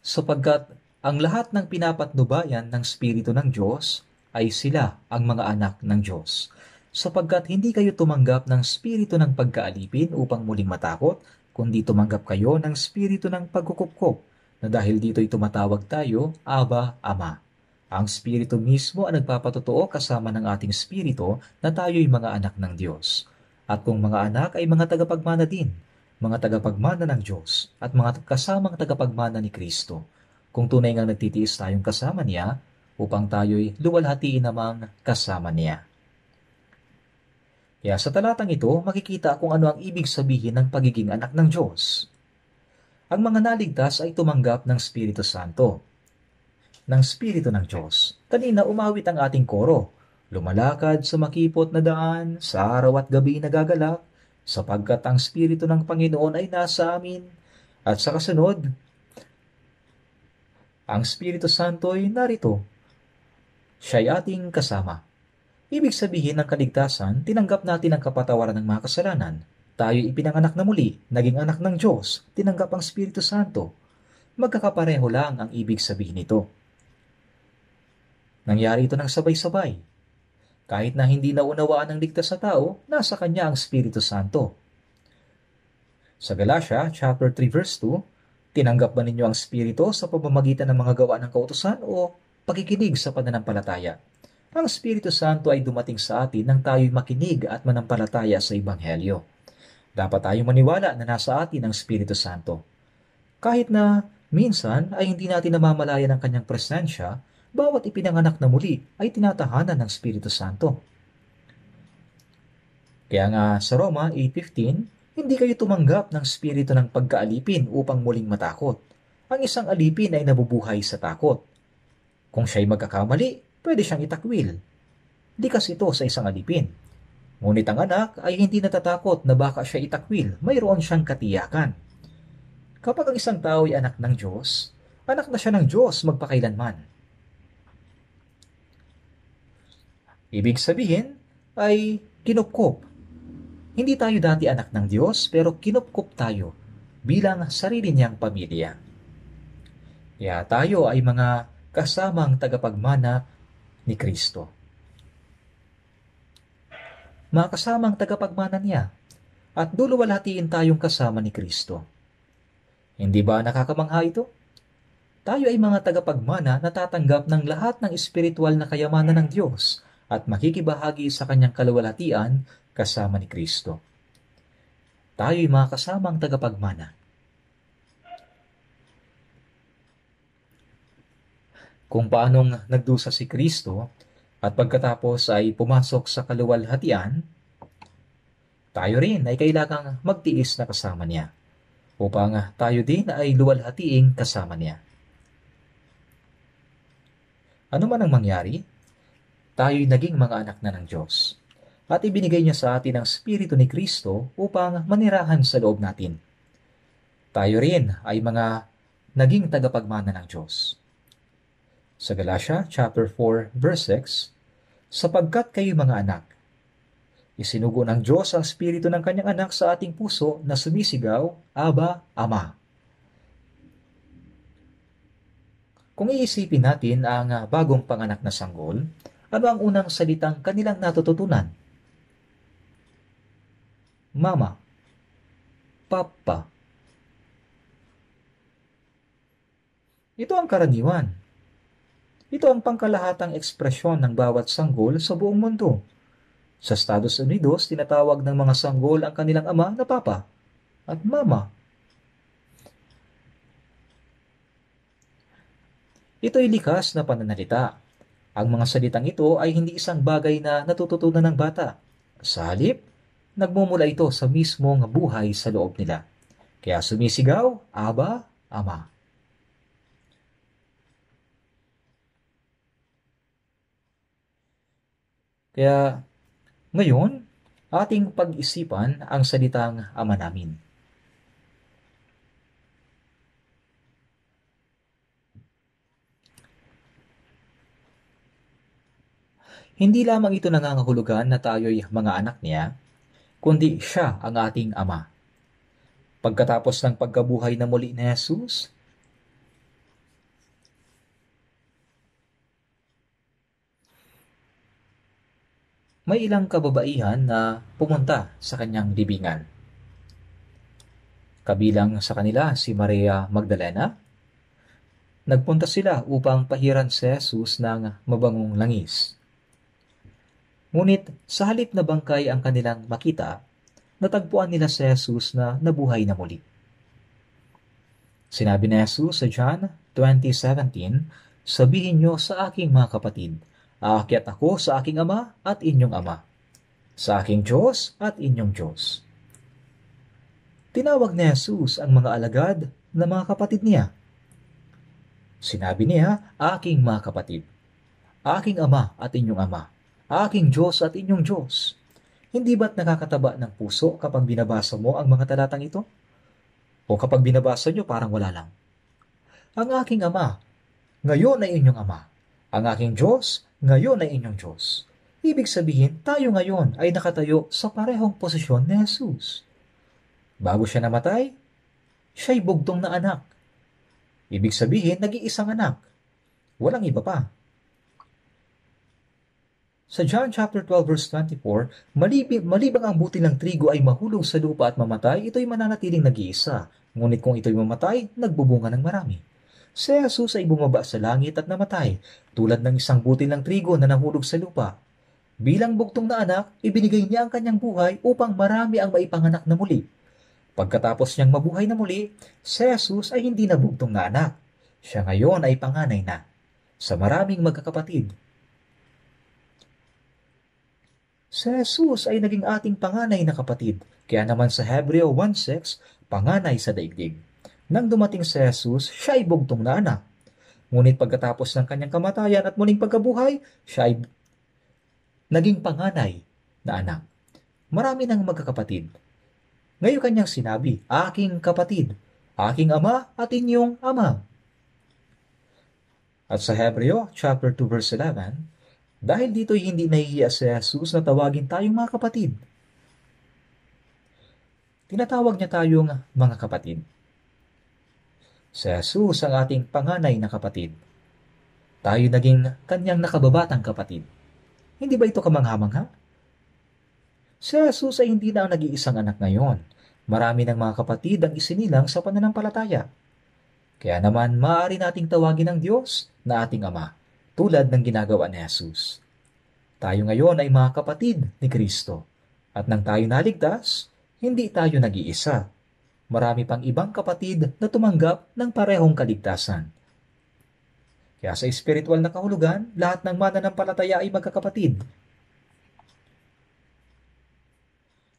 Sapagkat ang lahat ng pinapatnubayan ng Espiritu ng Diyos ay sila ang mga anak ng Diyos. Sapagkat hindi kayo tumanggap ng espiritu ng pagkaalipin upang muling matakot, kundi tumanggap kayo ng espiritu ng pagkukupkop, na dahil dito'y tumatawag tayo, Aba, Ama. Ang espiritu mismo ang nagpapatotoo kasama ng ating espiritu na tayo'y mga anak ng Diyos. At kung mga anak ay mga tagapagmana din, mga tagapagmana ng Diyos, at mga kasamang tagapagmana ni Kristo, kung tunay ngang nagtitiis tayong kasama niya, upang tayo'y luwalhatiin namang kasama niya. Kaya sa talatang ito, makikita kung ano ang ibig sabihin ng pagiging anak ng Diyos. Ang mga naligtas ay tumanggap ng Espiritu Santo, ng Espiritu ng Diyos. Kanina umawit ang ating koro, lumalakad sa makipot na daan, sa araw at gabi nagagalak, sapagkat ang Espiritu ng Panginoon ay nasa amin. At sa kasunod, ang Espiritu Santo ay narito. Siya'y ating kasama. Ibig sabihin ng kaligtasan, tinanggap natin ang kapatawaran ng mga kasalanan. Tayo'y ipinanganak na muli, naging anak ng Diyos, tinanggap ang Espiritu Santo. Magkakapareho lang ang ibig sabihin nito. Nangyari ito ng sabay-sabay. Kahit na hindi naunawaan ng ligtas sa tao, nasa kanya ang Espiritu Santo. Sa Galatia, chapter 3, verse 2, tinanggap ba ninyo ang Espiritu sa pamamagitan ng mga gawa ng kautusan o pakikinig sa pananampalataya? Ang Espiritu Santo ay dumating sa atin nang tayo'y makinig at manampalataya sa Ebanghelyo. Dapat tayong maniwala na nasa atin ang Espiritu Santo. Kahit na minsan ay hindi natin namamalayan ang kanyang presensya, bawat ipinanganak na muli ay tinatahanan ng Espiritu Santo. Kaya nga sa Roma 8:15, hindi kayo tumanggap ng spirito ng pagkaalipin upang muling matakot. Ang isang alipin ay nabubuhay sa takot. Kung siya'y magkakamali, pwede siyang itakwil. Likas ito sa isang alipin. Ngunit ang anak ay hindi natatakot na baka siya itakwil, mayroon siyang katiyakan. Kapag ang isang tao ay anak ng Diyos, anak na siya ng Diyos magpakailanman. Ibig sabihin ay kinupkop. Hindi tayo dati anak ng Diyos, pero kinupkop tayo bilang sarili niyang pamilya. Kaya tayo ay mga kasamang tagapagmana ni Kristo. Mga kasamang tagapagmana niya, at duluwalhatiin tayong kasama ni Kristo. Hindi ba nakakamangha ito? Tayo ay mga tagapagmana na tatanggap ng lahat ng espiritual na kayamanan ng Diyos at makikibahagi sa kanyang kaluwalhatian kasama ni Kristo. Tayo'y mga kasamang tagapagmana. Kung paanong nagdusa si Kristo at pagkatapos ay pumasok sa kaluwalhatian, tayo rin ay kailangang magtiis na kasama niya upang tayo din ay luwalhatiing kasama niya. Ano man ang mangyari, tayo'y naging mga anak na ng Diyos. At ibinigay niya sa atin ang Espiritu ni Kristo upang manirahan sa loob natin. Tayo rin ay mga naging tagapagmana ng Diyos. Sa Galatia chapter 4 verse 6, sapagkat kayo mga anak, isinugo ng Diyos ang Espiritu ng kanyang anak sa ating puso na sumisigaw, Aba, Ama. Kung iisipin natin ang bagong panganak na sanggol, ano ang unang salitang kanilang natututunan? Mama, Papa. Ito ang karaniwan. Ito ang pangkalahatang ekspresyon ng bawat sanggol sa buong mundo. Sa Estados Unidos, tinatawag ng mga sanggol ang kanilang ama na Papa at Mama. Ito'y likas na pananalita. Ang mga salitang ito ay hindi isang bagay na natututunan ng bata. Sa halip, nagmumula ito sa mismong buhay sa loob nila. Kaya sumisigaw, Aba, Ama. Kaya ngayon, ating pag-isipan ang salitang Ama namin. Hindi lamang ito nangangahulugan na tayo'y mga anak niya, kundi siya ang ating Ama. Pagkatapos ng pagkabuhay na muli ni Jesus, may ilang kababaihan na pumunta sa kanyang libingan. Kabilang sa kanila si Maria Magdalena. Nagpunta sila upang pahiran si Jesus ng mabangong langis. Ngunit sa halip na bangkay ang kanilang makita, natagpuan nila si Jesus na nabuhay na muli. Sinabi ni Jesus sa John 20:17, sabihin niyo sa aking mga kapatid, aakyat ako sa aking Ama at inyong Ama, sa aking Diyos at inyong Diyos. Tinawag ni Jesus ang mga alagad na mga kapatid niya. Sinabi niya, aking mga kapatid, aking Ama at inyong Ama, aking Diyos at inyong Diyos. Hindi ba't nakakataba ng puso kapag binabasa mo ang mga talatang ito? O kapag binabasa nyo parang wala lang. Ang aking Ama, ngayon ay inyong Ama. Ang aking Diyos, ngayon ay inyong Diyos. Ibig sabihin, tayo ngayon ay nakatayo sa parehong posisyon ni Jesus. Bago siya namatay, siya'y bugtong na anak. Ibig sabihin, nag-iisang anak. Walang iba pa. Sa John chapter 12 verse 24, malibang ang butil ng trigo ay mahulog sa lupa at mamatay, ito'y mananatiling nag-iisa. Ngunit kung ito'y mamatay, nagbubunga ng marami. Si Jesus ay bumaba sa langit at namatay, tulad ng isang butil ng trigo na nahulog sa lupa. Bilang bugtong na anak, ibinigay niya ang kanyang buhay upang marami ang maipanganak na muli. Pagkatapos niyang mabuhay na muli, si Jesus ay hindi na bugtong na anak. Siya ngayon ay panganay na sa maraming magkakapatid. Si Jesus ay naging ating panganay na kapatid, kaya naman sa Hebreo 1:6, panganay sa daigdig. Nang dumating si Jesus, siya ay bugtong na anak. Ngunit pagkatapos ng kanyang kamatayan at muling pagkabuhay, siya ay naging panganay na anak. Marami ng magkakapatid. Ngayon kanyang sinabi, aking kapatid, aking ama at inyong ama. At sa Hebreo chapter 2 verse 11, dahil dito'y hindi nahihiya si Jesus na tawagin tayong mga kapatid. Tinatawag niya tayong mga kapatid. Si Jesus ang ating panganay na kapatid. Tayo naging kanyang nakababatang kapatid. Hindi ba ito kamangha-mangha? Si Jesus ay hindi na ang nag-iisang anak ngayon. Marami ng mga kapatid ang isinilang sa pananampalataya. Kaya naman maaari nating tawagin ng Diyos na ating Ama, tulad ng ginagawa ni Jesus. Tayo ngayon ay mga kapatid ni Kristo. At nang tayo naligtas, hindi tayo nag-iisa. Marami pang ibang kapatid na tumanggap ng parehong kaligtasan. Kaya sa espiritual na kahulugan, lahat ng mananampalataya ay magkakapatid.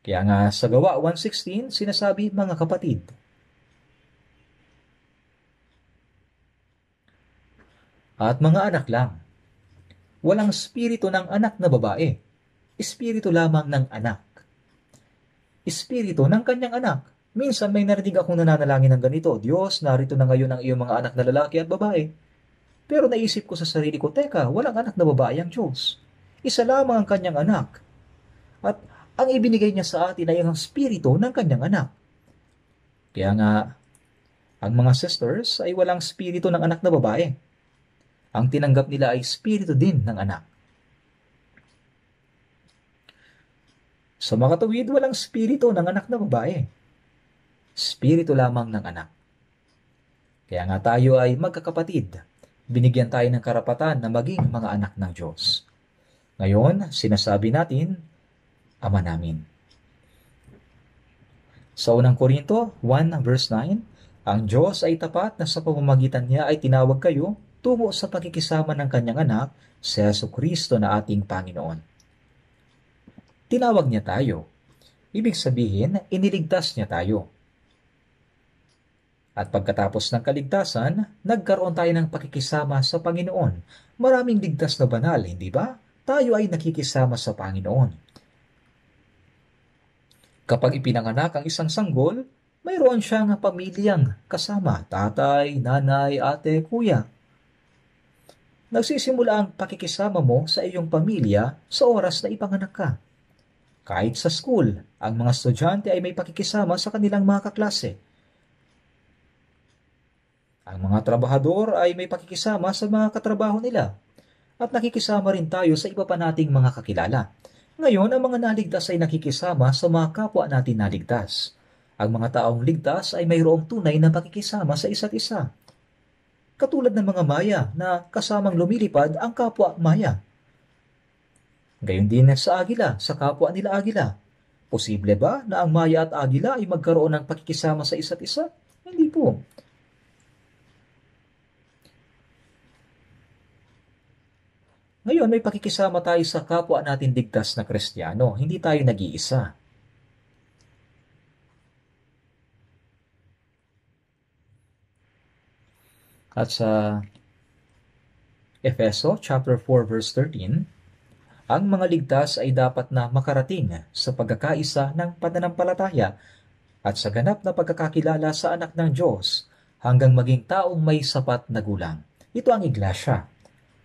Kaya nga sa Gawa 1:16, sinasabi mga kapatid. At mga anak lang. Walang espiritu ng anak na babae. Espiritu lamang ng anak. Espiritu ng kanyang anak. Minsan may narinig akong nananalangin ng ganito, Diyos, narito na ngayon ang iyong mga anak na lalaki at babae. Pero naisip ko sa sarili ko, teka, walang anak na babae ang Diyos. Isa lamang ang kanyang anak. At ang ibinigay niya sa atin ay ang espiritu ng kanyang anak. Kaya nga, ang mga sisters ay walang espiritu ng anak na babae. Ang tinanggap nila ay espiritu din ng anak. Sa mga katuwid, walang espiritu ng anak na babae. Espiritu lamang ng anak. Kaya nga tayo ay magkakapatid. Binigyan tayo ng karapatan na maging mga anak ng Diyos. Ngayon, sinasabi natin, Ama namin. Sa unang Korinto 1 verse 9, ang Diyos ay tapat na sa pamamagitan niya ay tinawag kayo tungo sa pakikisama ng kanyang anak, si Jesucristo na ating Panginoon. Tinawag niya tayo. Ibig sabihin, iniligtas niya tayo. At pagkatapos ng kaligtasan, nagkaroon tayo ng pakikisama sa Panginoon. Maraming ligtas na banal, hindi ba? Tayo ay nakikisama sa Panginoon. Kapag ipinanganak ang isang sanggol, mayroon siyang pamilyang kasama, tatay, nanay, ate, kuya. Nagsisimula ang pakikisama mo sa iyong pamilya sa oras na ipanganak ka. Kahit sa school, ang mga estudyante ay may pakikisama sa kanilang mga kaklase. Ang mga trabahador ay may pakikisama sa mga katrabaho nila. At nakikisama rin tayo sa iba pa nating mga kakilala. Ngayon, ang mga naligtas ay nakikisama sa mga kapwa natin naligtas. Ang mga taong ligtas ay mayroong tunay na pakikisama sa isa't isa. Katulad ng mga Maya na kasamang lumilipad ang kapwa Maya. Gayon din sa Agila, sa kapwa nila Agila. Posible ba na ang Maya at Agila ay magkaroon ng pakikisama sa isa't isa? Hindi po. Ngayon, may pakikisama tayo sa kapwa natin ligtas na Kristiyano. Hindi tayo nag-iisa. At sa Efeso chapter 4 verse 13, ang mga ligtas ay dapat na makarating sa pagkakaisa ng pananampalataya at sa ganap na pagkakakilala sa anak ng Diyos hanggang maging taong may sapat na gulang. Ito ang iglesia.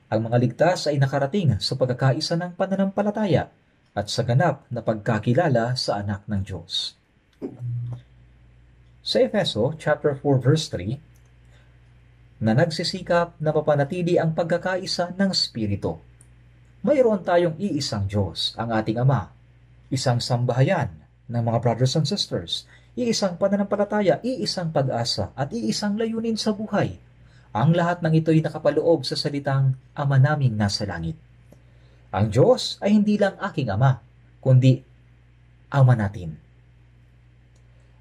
Ang mga ligtas ay nakarating sa pagkakaisa ng pananampalataya at sa ganap na pagkakilala sa anak ng Diyos. Sa Efeso chapter 4 verse 3, na nagsisikap na mapanatili ang pagkakaisa ng Espiritu. Mayroon tayong iisang Diyos, ang ating Ama, isang sambahayan ng mga brothers and sisters, iisang pananampalataya, iisang pag-asa, at iisang layunin sa buhay. Ang lahat ng ito'y nakapaloob sa salitang Ama naming nasa langit. Ang Diyos ay hindi lang aking Ama, kundi Ama natin.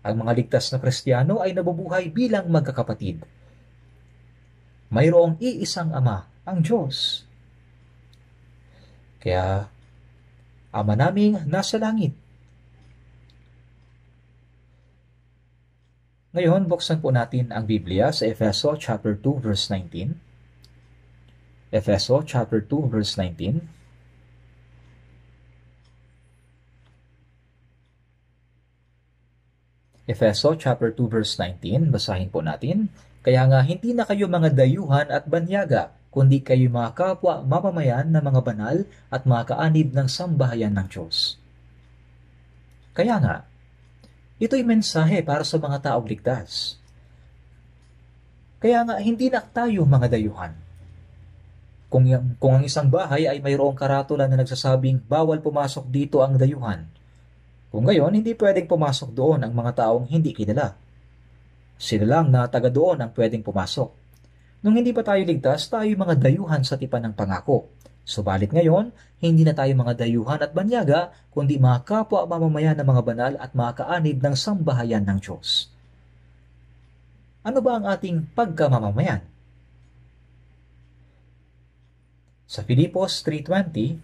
Ang mga ligtas na Kristiyano ay nabubuhay bilang magkakapatid. Mayroong iisang Ama, ang Diyos. Kaya, Ama naming nasa langit. Ngayon, buksan po natin ang Biblia sa Efeso chapter 2 verse 19. Efeso chapter 2 verse 19. Efeso chapter 2 verse 19, basahin po natin. Kaya nga hindi na kayo mga dayuhan at banyaga, kundi kayo mga kapwa mamamayan na mga banal at mga kaanib ng sambahayan ng Diyos. Kaya nga, ito'y mensahe para sa mga taong ligtas. Kaya nga, hindi na tayo mga dayuhan. Kung ang isang bahay ay mayroong karatulan na nagsasabing bawal pumasok dito ang dayuhan, kung gayon, hindi pwedeng pumasok doon ang mga taong hindi kilala. Sila lang na taga doon ang pwedeng pumasok. Nung hindi pa tayo ligtas, tayo mga dayuhan sa tipan ng pangako. Subalit ngayon, hindi na tayo mga dayuhan at banyaga, kundi mga kapwa mamamayan ng mga banal at mga kaanib ng sambahayan ng Diyos. Ano ba ang ating pagkamamamayan? Sa Filipos 3:20,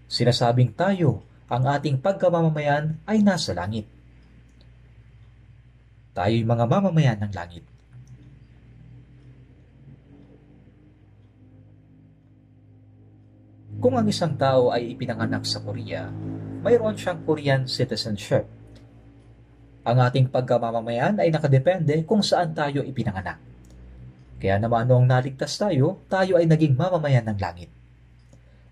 sinasabing tayo, ang ating pagkamamamayan ay nasa langit. Tayo'y mga mamamayan ng langit. Kung ang isang tao ay ipinanganak sa Korea, mayroon siyang Korean citizenship. Ang ating pagkamamamayan ay nakadepende kung saan tayo ipinanganak. Kaya naman noong naligtas tayo, tayo ay naging mamamayan ng langit.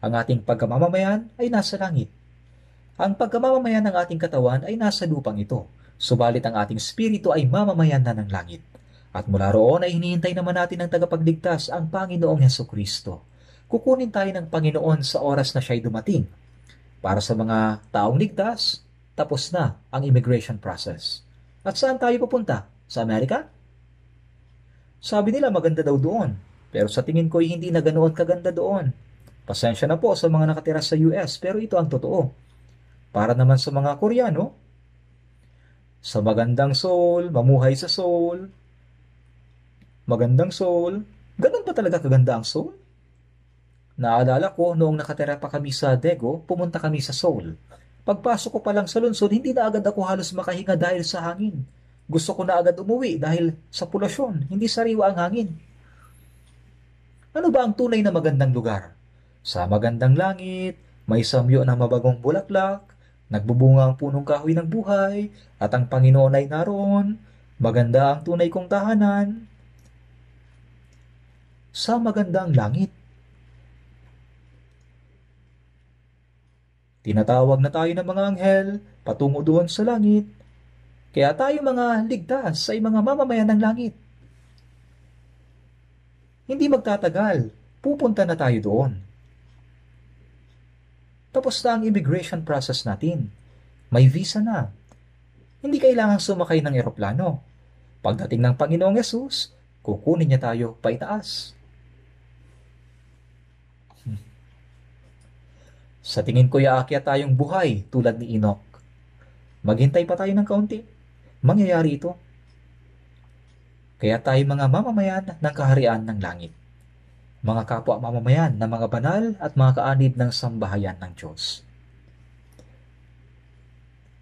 Ang ating pagkamamamayan ay nasa langit. Ang pagkamamamayan ng ating katawan ay nasa lupang ito, subalit ang ating spirito ay mamamayan na ng langit. At mula roon ay hinihintay naman natin ang tagapagligtas, ang Panginoong Hesukristo. Kukunin tayo ng Panginoon sa oras na siya'y dumating. Para sa mga taong ligtas, tapos na ang immigration process. At saan tayo pupunta? Sa Amerika? Sabi nila maganda daw doon, pero sa tingin ko ay hindi na ganoon kaganda doon. Pasensya na po sa mga nakatira sa US, pero ito ang totoo. Para naman sa mga Koreano, sa magandang Seoul, mamuhay sa Seoul, magandang Seoul, ganun pa talaga kaganda ang Seoul? Naalala ko noong nakatira pa kami sa Daegu, pumunta kami sa Seoul. Pagpasok ko pa lang sa lungsod, hindi na agad ako halos makahinga dahil sa hangin. Gusto ko na agad umuwi dahil sa polusyon, hindi sariwa ang hangin. Ano ba ang tunay na magandang lugar? Sa magandang langit, may samyo ng mabagong bulaklak, nagbubunga ang punong kahoy ng buhay, at ang Panginoon ay naroon. Maganda ang tunay kong tahanan. Sa magandang langit. Tinatawag na tayo ng mga anghel patungo doon sa langit. Kaya tayo mga ligtas ay mga mamamayan ng langit. Hindi magtatagal, pupunta na tayo doon. Tapos na ang immigration process natin. May visa na. Hindi kailangang sumakay ng eroplano. Pagdating ng Panginoong Yesus, kukunin niya tayo paitaas. Sa tingin ko aakyat tayong buhay tulad ni Enoch. Maghintay pa tayo ng kaunti. Mangyayari ito. Kaya tayo mga mamamayan ng kaharian ng langit. Mga kapwa mamamayan ng mga banal at mga kaanib ng sambahayan ng Diyos.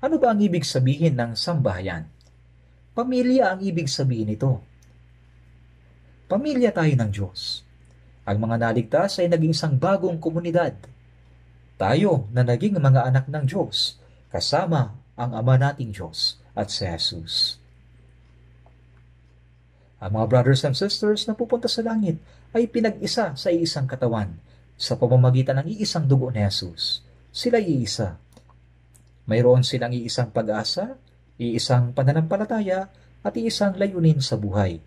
Ano ba ang ibig sabihin ng sambahayan? Pamilya ang ibig sabihin nito. Pamilya tayo ng Diyos. Ang mga naligtas ay naging isang bagong komunidad. Tayo na naging mga anak ng Diyos, kasama ang Ama nating Diyos at si Jesus. Ang mga brothers and sisters na pupunta sa langit ay pinag-isa sa iisang katawan sa pamamagitan ng iisang dugo ni Jesus. Sila iisa. Mayroon silang iisang pag-asa, iisang pananampalataya, at iisang layunin sa buhay.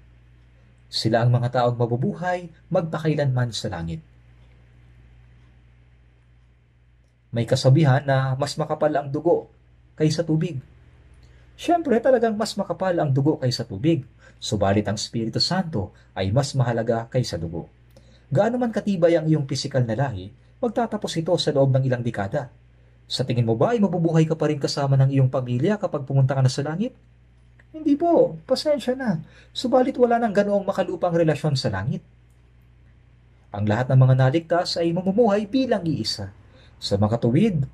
Sila ang mga taong mabubuhay magpakailanman sa langit. May kasabihan na mas makapal ang dugo kaysa tubig. Siyempre talagang mas makapal ang dugo kaysa tubig, subalit ang Espiritu Santo ay mas mahalaga kaysa dugo. Gaano man katibay ang iyong pisikal na lahi, magtatapos ito sa loob ng ilang dekada. Sa tingin mo ba ay mabubuhay ka pa rin kasama ng iyong pamilya kapag pumunta ka na sa langit? Hindi po, pasensya na. Subalit wala nang ganoong makalupang relasyon sa langit. Ang lahat ng mga naligtas ay mamumuhay bilang iisa. Sa makatuwid,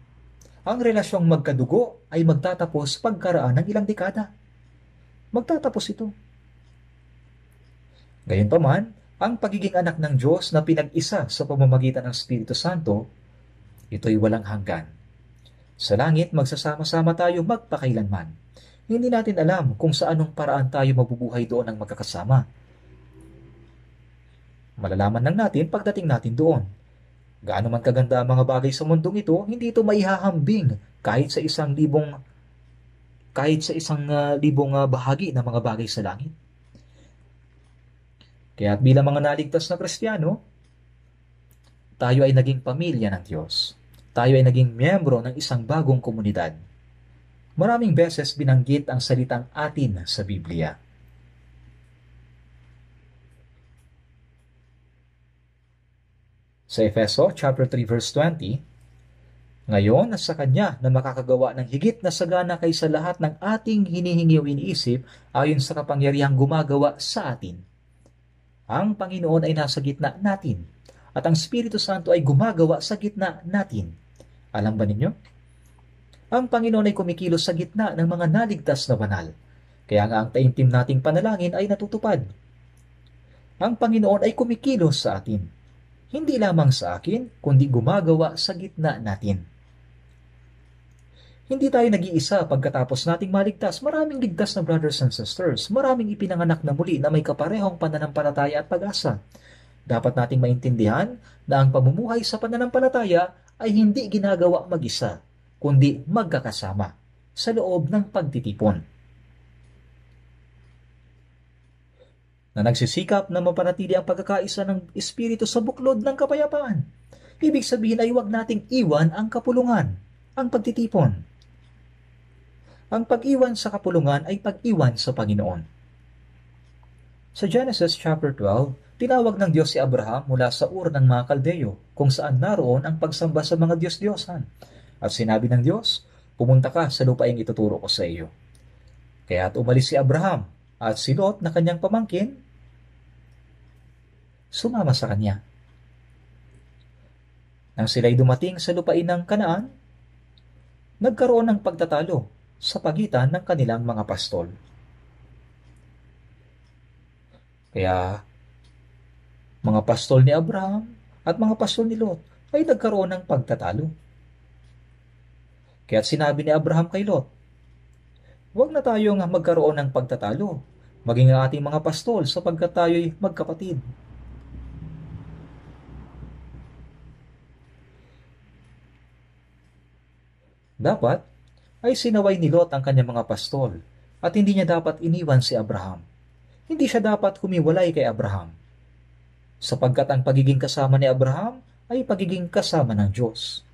ang relasyong magkadugo ay magtatapos pagkaraan ng ilang dekada. Magtatapos ito. Gayunpaman, ang pagiging anak ng Diyos na pinag-isa sa pamamagitan ng Espiritu Santo, ito'y walang hanggan. Sa langit, magsasama-sama tayo magpakailanman. Hindi natin alam kung sa anong paraan tayo mabubuhay doon ng magkakasama. Malalaman lang natin pagdating natin doon. Gaano man kaganda ang mga bagay sa mundong ito, hindi ito maihahambing kahit sa isang libong bahagi ng mga bagay sa langit. Kaya bilang mga naligtas na Kristiyano, tayo ay naging pamilya ng Diyos. Tayo ay naging miyembro ng isang bagong komunidad. Maraming beses binanggit ang salitang atin sa Biblia. Sa Efeso chapter 3 verse 20, ngayon, nasa Kanya na makakagawa ng higit na sagana kaysa lahat ng ating hinihingi o iniisip ayon sa kapangyarihang gumagawa sa atin. Ang Panginoon ay nasa gitna natin at ang Espiritu Santo ay gumagawa sa gitna natin. Alam ba ninyo? Ang Panginoon ay kumikilos sa gitna ng mga naligtas na banal. Kaya nga ang taimtim nating panalangin ay natutupad. Ang Panginoon ay kumikilos sa atin. Hindi lamang sa akin, kundi gumagawa sa gitna natin. Hindi tayo nag-iisa pagkatapos nating maligtas. Maraming ligtas na brothers and sisters. Maraming ipinanganak na muli na may kaparehong pananampalataya at pag-asa. Dapat nating maintindihan na ang pamumuhay sa pananampalataya ay hindi ginagawa mag-isa, kundi magkakasama sa loob ng pagtitipon. Na nagsisikap na mapanatili ang pagkakaisa ng Espiritu sa buklod ng kapayapaan. Ibig sabihin ay huwag nating iwan ang kapulungan, ang pagtitipon. Ang pag-iwan sa kapulungan ay pag-iwan sa Panginoon. Sa Genesis chapter 12, tinawag ng Diyos si Abraham mula sa Ur ng mga Kaldeyo, kung saan naroon ang pagsamba sa mga Diyos-Diyosan. At sinabi ng Diyos, pumunta ka sa lupaing ituturo ko sa iyo. Kaya't umalis si Abraham at si Lot na kanyang pamangkin, sumama sa kanya. Nang sila'y dumating sa lupain ng Kanaan, nagkaroon ng pagtatalo sa pagitan ng kanilang mga pastol. Kaya, mga pastol ni Abraham at mga pastol ni Lot ay nagkaroon ng pagtatalo. Kaya sinabi ni Abraham kay Lot, huwag na tayong magkaroon ng pagtatalo, maging ang ating mga pastol sapagkat tayo'y magkapatid. Dapat ay sinaway ni Lot ang kanyang mga pastol at hindi niya dapat iniwan si Abraham. Hindi siya dapat humiwalay kay Abraham, sapagkat ang pagiging kasama ni Abraham ay pagiging kasama ng Diyos.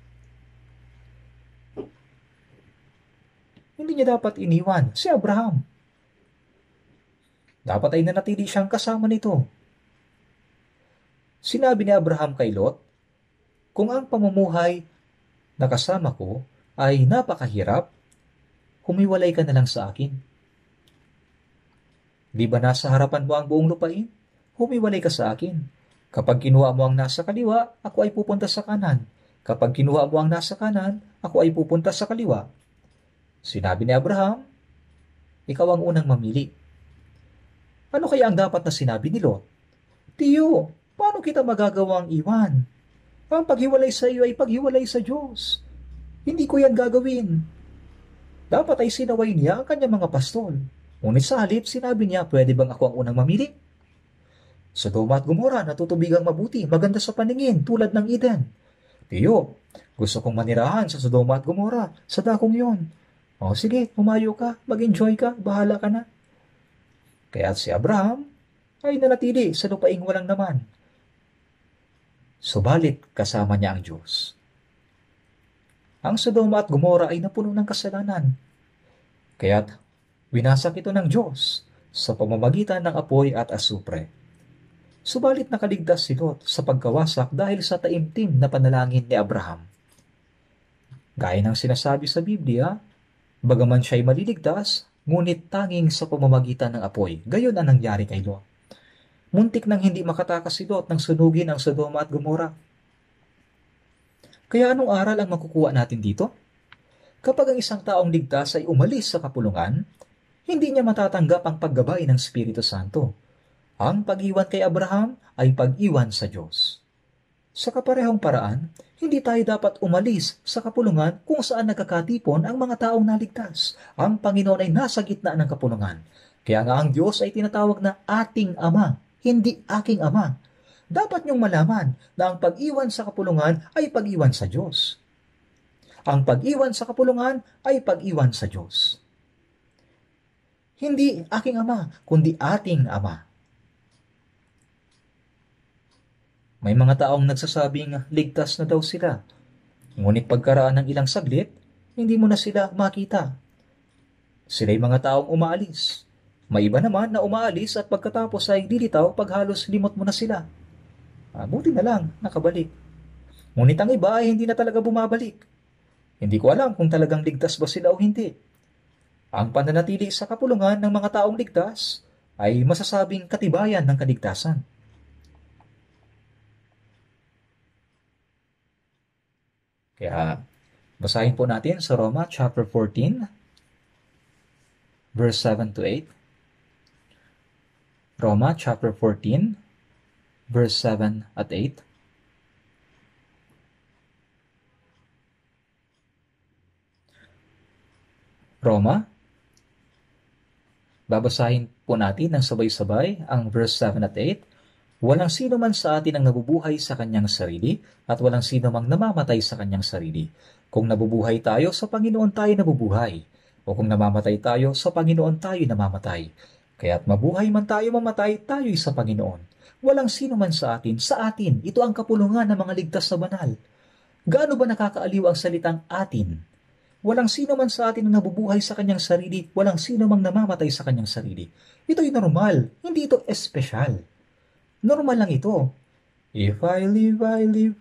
Hindi niya dapat iniwan si Abraham. Dapat ay nanatili siyang kasama nito. Sinabi ni Abraham kay Lot, kung ang pamumuhay na kasama ko ay napakahirap, humiwalay ka na lang sa akin. Di ba nasa harapan mo ang buong lupain? Humiwalay ka sa akin. Kapag kinuha mo ang nasa kaliwa, ako ay pupunta sa kanan. Kapag kinuha mo ang nasa kanan, ako ay pupunta sa kaliwa. Sinabi ni Abraham, ikaw ang unang mamili. Ano kaya ang dapat na sinabi ni Lot? Tiyo, paano kita magagawang iwan? Ang paghiwalay sa iyo ay paghiwalay sa Diyos. Hindi ko yan gagawin. Dapat ay sinaway niya ang kanyang mga pastol. Ngunit sa halip, sinabi niya, pwede bang ako ang unang mamili? Sodoma at Gomora, natutubigang mabuti, maganda sa paningin, tulad ng Eden. Tiyo, gusto kong manirahan sa Sodoma at Gomora, sa dakong yon. O sige, pumayo ka, mag-enjoy ka, bahala ka na. Kaya si Abraham ay nanatili sa lupaing walang naman. Subalit kasama niya ang Diyos. Ang Sodoma at Gomora ay napuno ng kasalanan. Kaya't Winasak ito ng Diyos sa pamamagitan ng apoy at asupre. Subalit nakaligtas si Lot sa pagkawasak dahil sa taimtim na panalangin ni Abraham. Gaya ng sinasabi sa Biblia, bagaman siya'y maliligtas, ngunit tanging sa pamamagitan ng apoy. Gayon ang nangyari kay Lot. Muntik nang hindi makatakas si Lot nang sunugin ang Sodoma at Gomora. Kaya anong aral ang makukuha natin dito? Kapag ang isang taong ligtas ay umalis sa kapulungan, hindi niya matatanggap ang paggabay ng Espiritu Santo. Ang pag-iwan kay Abraham ay pag-iwan sa Diyos. Sa kaparehong paraan, hindi tayo dapat umalis sa kapulungan kung saan nagkakatipon ang mga taong naligtas. Ang Panginoon ay nasa gitna ng kapulungan. Kaya nga ang Diyos ay tinatawag na ating Ama, hindi aking Ama. Dapat niyong malaman na ang pag-iwan sa kapulungan ay pag-iwan sa Diyos. Ang pag-iwan sa kapulungan ay pag-iwan sa Diyos. Hindi aking Ama, kundi ating Ama. May mga taong nagsasabing ligtas na daw sila. Ngunit pagkaraan ng ilang saglit, hindi mo na sila makita. Sila'y mga taong umaalis. May iba naman na umaalis at pagkatapos ay dilitaw pag halos limot mo na sila. Buti na lang, nakabalik. Ngunit ang iba ay hindi na talaga bumabalik. Hindi ko alam kung talagang ligtas ba sila o hindi. Ang pananatili sa kapulungan ng mga taong ligtas ay masasabing katibayan ng kaligtasan. Kaya basahin po natin sa Roma chapter 14, verse 7 to 8. Roma chapter 14, verse 7 at 8. Roma, babasahin po natin ng sabay-sabay ang verse 7 at 8. Walang sino man sa atin ang nabubuhay sa kanyang sarili at walang sino mang namamatay sa kanyang sarili. Kung nabubuhay tayo, sa Panginoon tayo nabubuhay. O kung namamatay tayo, sa Panginoon tayo namamatay. Kaya't mabuhay man tayo, mamatay, tayo'y sa Panginoon. Walang sino man sa atin. Ito ang kapulungan ng mga ligtas na banal. Gaano ba nakakaaliw ang salitang atin? Walang sino man sa atin ang nabubuhay sa kanyang sarili, walang sino mang namamatay sa kanyang sarili. Ito'y normal, hindi ito espesyal. Normal lang ito. If I live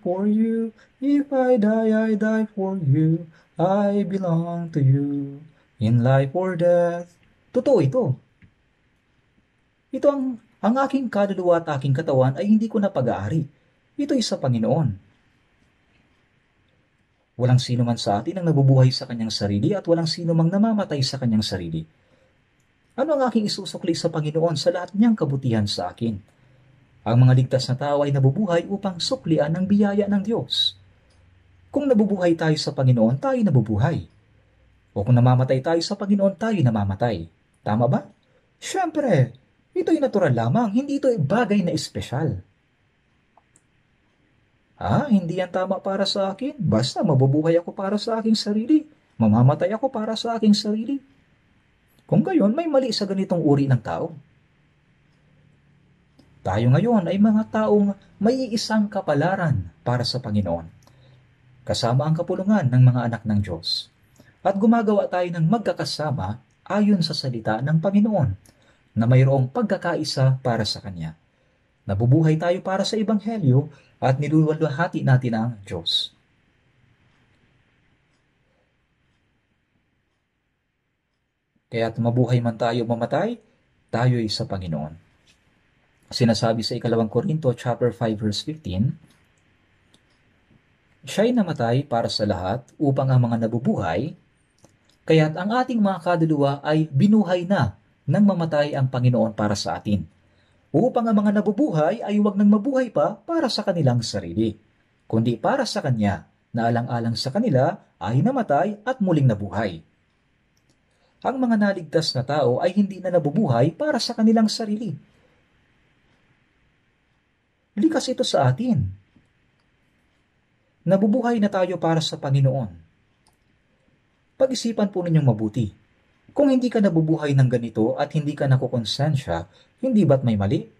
for you. If I die for you. I belong to you. In life or death. Totoo ito. Ito ang aking kaluluwa at aking katawan ay hindi ko na pag-aari. Ito'y sa Panginoon. Walang sino man sa atin ang nabubuhay sa kanyang sarili at walang sino mang namamatay sa kanyang sarili. Ano ang aking isusukli sa Panginoon sa lahat niyang kabutihan sa akin? Ang mga ligtas na tao ay nabubuhay upang suklian ang biyaya ng Diyos. Kung nabubuhay tayo sa Panginoon, tayo nabubuhay. O kung namamatay tayo sa Panginoon, tayo namamatay. Tama ba? Siyempre, ito'y natural lamang, hindi ito'y bagay na espesyal. Hindi yan tama para sa akin. Basta mabubuhay ako para sa aking sarili. Mamamatay ako para sa aking sarili. Kung gayon, may mali sa ganitong uri ng tao. Tayo ngayon ay mga taong may iisang kapalaran para sa Panginoon, kasama ang kapulungan ng mga anak ng Diyos. At gumagawa tayo ng magkakasama ayon sa salita ng Panginoon na mayroong pagkakaisa para sa Kanya. Nabubuhay tayo para sa Ebanghelyo at niluluwalhati natin ang Diyos. Kaya't mabuhay man tayo mamatay, tayo'y sa Panginoon. Sinasabi sa 2 Korinto chapter 5 verse 15, siya'y namatay para sa lahat upang ang mga nabubuhay, kaya't ang ating mga kaluluwa ay binuhay na nang mamatay ang Panginoon para sa atin, upang ang mga nabubuhay ay huwag nang mabuhay pa para sa kanilang sarili, kundi para sa Kanya na alang-alang sa kanila ay namatay at muling nabuhay. Ang mga naligtas na tao ay hindi na nabubuhay para sa kanilang sarili. Likas ito sa atin. Nabubuhay na tayo para sa Panginoon. Pag-isipan po ninyong mabuti. Kung hindi ka nabubuhay ng ganito at hindi ka nakukonsensya, hindi ba't may mali?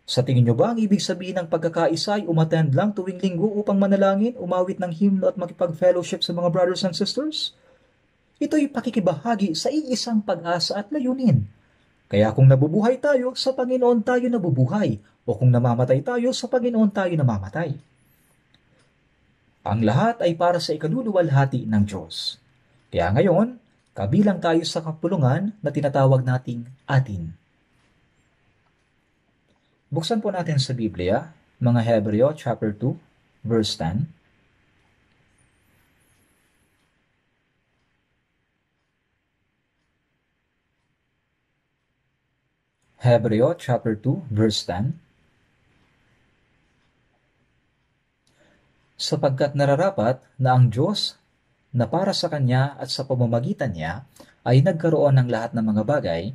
Sa tingin nyo ba ang ibig sabihin ng pagkakaisa ay umattend lang tuwing linggo upang manalangin, umawit ng hymno at makipag-fellowship sa mga brothers and sisters? Ito'y pakikibahagi sa iisang pag-asa at layunin. Kaya kung nabubuhay tayo, sa Panginoon tayo nabubuhay, o kung namamatay tayo, sa Panginoon tayo namamatay. Ang lahat ay para sa ikaluluwalhati ng Diyos. Kaya ngayon, kabilang tayo sa kapulungan na tinatawag nating atin. Buksan po natin sa Biblia, mga Hebreo chapter 2, verse 10. Hebreo chapter 2, verse 10. Sapagkat nararapat na ang Diyos na para sa Kanya at sa pamamagitan niya ay nagkaroon ng lahat ng mga bagay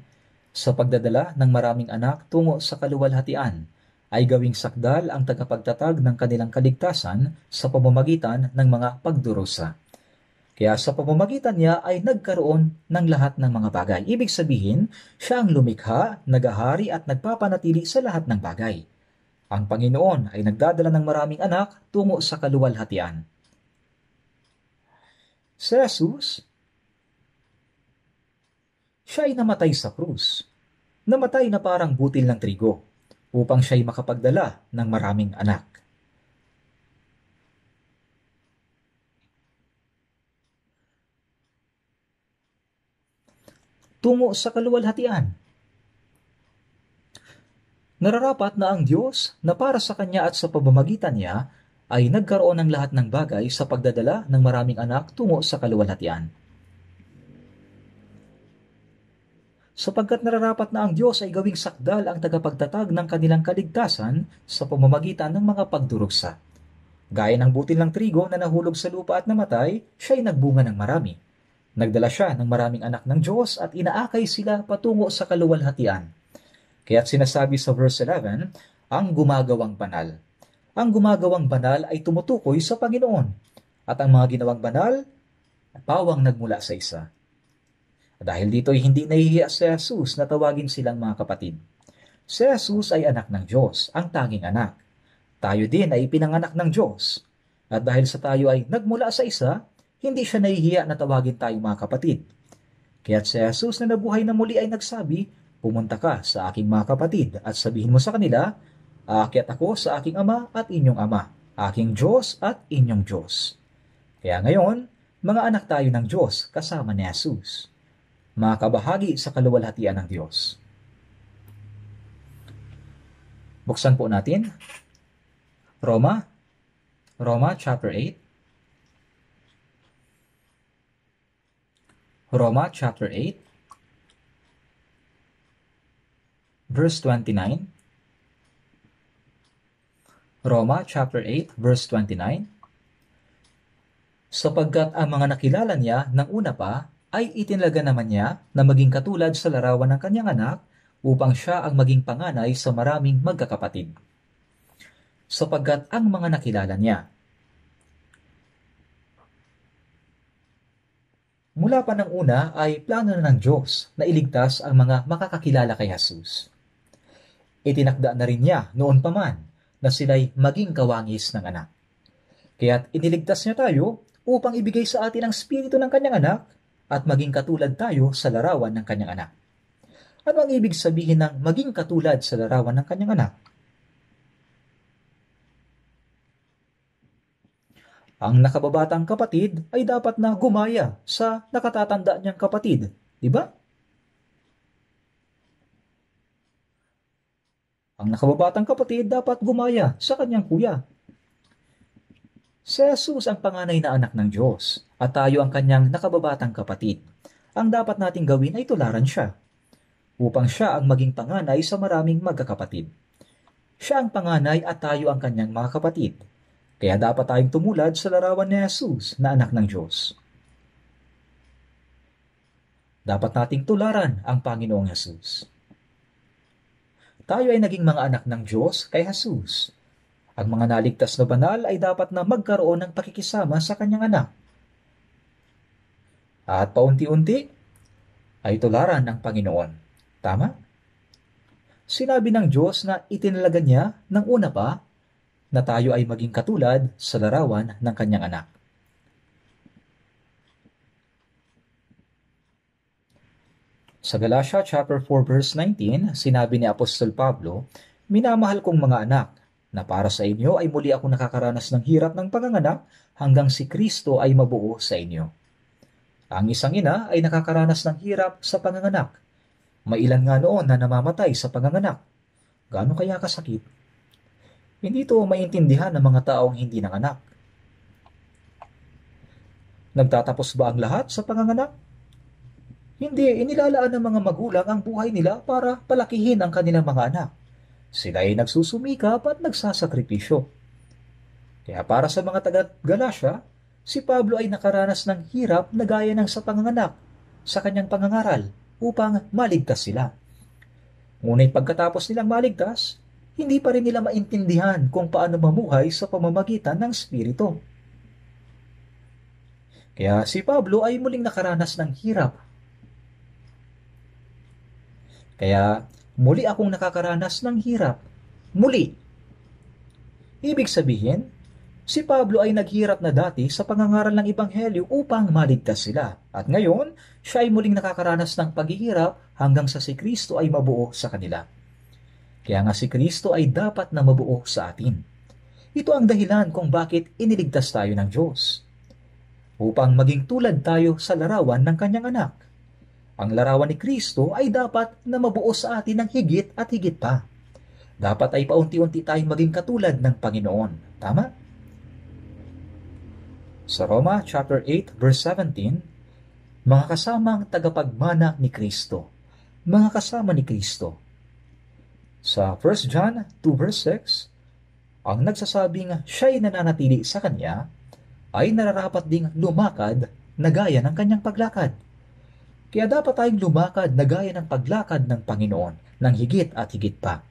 sa pagdadala ng maraming anak tungo sa kaluwalhatian ay gawing sakdal ang tagapagtatag ng kanilang kaligtasan sa pamamagitan ng mga pagdurusa. Kaya sa pamamagitan niya ay nagkaroon ng lahat ng mga bagay. Ibig sabihin, siya ang lumikha, nagahari at nagpapanatili sa lahat ng bagay. Ang Panginoon ay nagdadala ng maraming anak tungo sa kaluwalhatian. Si Jesus, siya ay namatay sa krus. Namatay na parang butil ng trigo upang siya'y makapagdala ng maraming anak. Tungo sa kaluwalhatian. Nararapat na ang Diyos na para sa Kanya at sa pamamagitan niya ay nagkaroon ng lahat ng bagay sa pagdadala ng maraming anak tungo sa kaluwalhatian. Sapagkat nararapat na ang Diyos ay gawing sakdal ang tagapagtatag ng kanilang kaligtasan sa pamamagitan ng mga pagdurugsa. Gaya ng butil ng trigo na nahulog sa lupa at namatay, siya'y nagbunga ng marami. Nagdala siya ng maraming anak ng Diyos at inaakay sila patungo sa kaluwalhatian. Kaya't sinasabi sa verse 11, ang gumagawang banal. Ang gumagawang banal ay tumutukoy sa Panginoon, at ang mga ginawang banal, pawang nagmula sa isa. Dahil dito ay hindi nahihiya si Jesus na tawagin silang mga kapatid. Si Jesus ay anak ng Diyos, ang tanging anak. Tayo din ay pinanganak ng Diyos. At dahil sa tayo ay nagmula sa isa, hindi siya nahihiya na tawagin tayong mga kapatid. Kaya't si Jesus na nabuhay na muli ay nagsabi, pumunta ka sa aking mga kapatid at sabihin mo sa kanila, aakyat ako sa aking ama at inyong ama, aking Diyos at inyong Diyos. Kaya ngayon, mga anak tayo ng Diyos kasama ni Jesus. Mga kabahagi sa kaluwalhatian ng Diyos. Buksan po natin. Roma chapter 8. Roma chapter 8, verse 29. Roma chapter 8, verse 29. Sapagkat ang mga nakilala niya ng una pa ay itinalaga naman niya na maging katulad sa larawan ng kanyang anak upang siya ang maging panganay sa maraming magkakapatid. Sapagkat ang mga nakilala niya. Mula pa ng una ay plano na ng Diyos na iligtas ang mga makakakilala kay Jesus. Itinakda na rin niya noon pa man na sila'y maging kawangis ng anak. Kaya't iniligtas niya tayo upang ibigay sa atin ang spirito ng kanyang anak at maging katulad tayo sa larawan ng kanyang anak. Ano ang ibig sabihin ng maging katulad sa larawan ng kanyang anak? Ang nakababatang kapatid ay dapat na gumaya sa nakatatanda niyang kapatid, di ba? Ang nakababatang kapatid dapat gumaya sa kanyang kuya. Si Jesus ang panganay na anak ng Diyos at tayo ang kanyang nakababatang kapatid. Ang dapat nating gawin ay tularan siya upang siya ang maging panganay sa maraming magkakapatid. Siya ang panganay at tayo ang kanyang mga kapatid. Kaya dapat tayong tumulad sa larawan ni Jesus na anak ng Diyos. Dapat nating tularan ang Panginoong Jesus. Tayo ay naging mga anak ng Diyos kay Jesus. Ang mga naligtas na banal ay dapat na magkaroon ng pakikisama sa kanyang anak. At paunti-unti ay tularan ng Panginoon. Tama? Sinabi ng Diyos na itinalaga niya ng una pa na tayo ay maging katulad sa larawan ng kanyang anak. Sa Galatia chapter 4 verse 19, sinabi ni Apostol Pablo, "Minamahal kong mga anak, na para sa inyo ay muli ako nakakaranas ng hirap ng panganganak hanggang si Kristo ay mabuo sa inyo." Ang isang ina ay nakakaranas ng hirap sa panganganak. May ilan nga noon na namamatay sa panganganak. Gaano kaya kasakit? Hindi ito maintindihan ng mga taong hindi nanganak. Nagtatapos ba ang lahat sa panganganak? Hindi, inilalaan ng mga magulang ang buhay nila para palakihin ang kanilang mga anak. Sila ay nagsusumikap at nagsasakripisyo. Kaya para sa mga taga-Galasya, si Pablo ay nakaranas ng hirap na gaya ng sa panganganak sa kanyang pangangaral upang maligtas sila. Ngunit pagkatapos nilang maligtas, hindi pa rin nila maintindihan kung paano mamuhay sa pamamagitan ng Espiritu. Kaya si Pablo ay muling nakaranas ng hirap. Kaya muli akong nakakaranas ng hirap. Muli. Ibig sabihin, si Pablo ay naghirap na dati sa pangangaral ng Ebanghelyo upang maligtas sila. At ngayon, siya ay muling nakakaranas ng paghihirap hanggang sa si Kristo ay mabuo sa kanila. Kaya nga si Kristo ay dapat na mabuo sa atin. Ito ang dahilan kung bakit iniligtas tayo ng Diyos. Upang maging tulad tayo sa larawan ng kanyang anak. Ang larawan ni Kristo ay dapat na mabuo sa atin ng higit at higit pa. Dapat ay paunti-unti tayong maging katulad ng Panginoon. Tama? Sa Roma chapter 8 verse 17, mga kasamang tagapagmana ni Kristo. Mga kasama ni Kristo. Sa 1 John 2 verse 6, ang nagsasabing siya'y nananatili sa Kanya ay nararapat ding lumakad na gaya ng Kanyang paglakad. Kaya dapat tayong lumakad na gaya ng paglakad ng Panginoon ng higit at higit pa.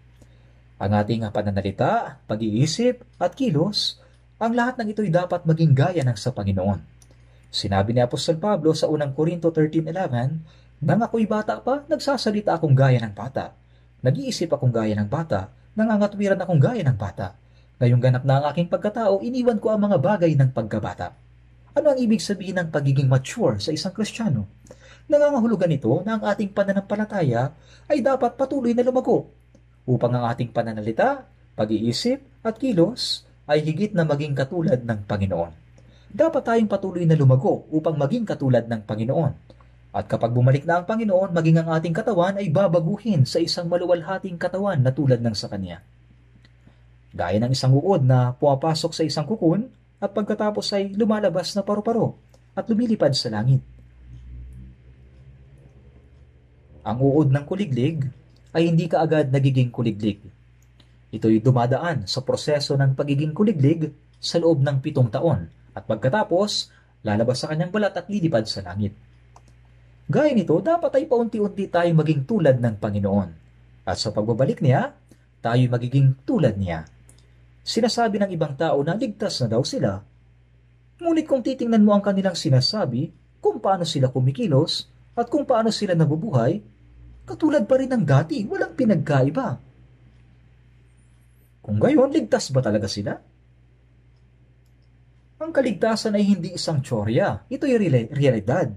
Ang ating pananalita, pag-iisip at kilos, ang lahat ng ito'y dapat maging gaya ng sa Panginoon. Sinabi ni Apostol Pablo sa unang Korinto 13:11, "Nang ako'y bata pa, nagsasalita akong gaya ng bata. Nag-iisip akong gaya ng bata, nangangatwiran akong gaya ng bata. Ngayong ganap na ang aking pagkatao, iniwan ko ang mga bagay ng pagkabata." Ano ang ibig sabihin ng pagiging mature sa isang Kristiyano? Nangangahulugan ito na ang ating pananampalataya ay dapat patuloy na lumago upang ang ating pananalita, pag-iisip at kilos ay higit na maging katulad ng Panginoon. Dapat tayong patuloy na lumago upang maging katulad ng Panginoon. At kapag bumalik na ang Panginoon, maging ang ating katawan ay babaguhin sa isang maluwalhating katawan na tulad ng sa Kanya. Gaya ng isang uod na pumapasok sa isang kukun at pagkatapos ay lumalabas na paru-paro at lumilipad sa langit. Ang uod ng kuliglig ay hindi kaagad nagiging kuliglig. Ito'y dumadaan sa proseso ng pagiging kuliglig sa loob ng 7 taon at pagkatapos, lalabas sa kanyang balat at lilipad sa langit. Gaya nito, dapat ay paunti-unti tayo maging tulad ng Panginoon. At sa pagbabalik niya, tayo magiging tulad niya. Sinasabi ng ibang tao na ligtas na daw sila. Ngunit kung titingnan mo ang kanilang sinasabi, kung paano sila kumikilos at kung paano sila nabubuhay, katulad pa rin ng dati, walang pinagkaiba. Kung gayon, ligtas ba talaga sila? Ang kaligtasan ay hindi isang tsorya, ito'y realidad.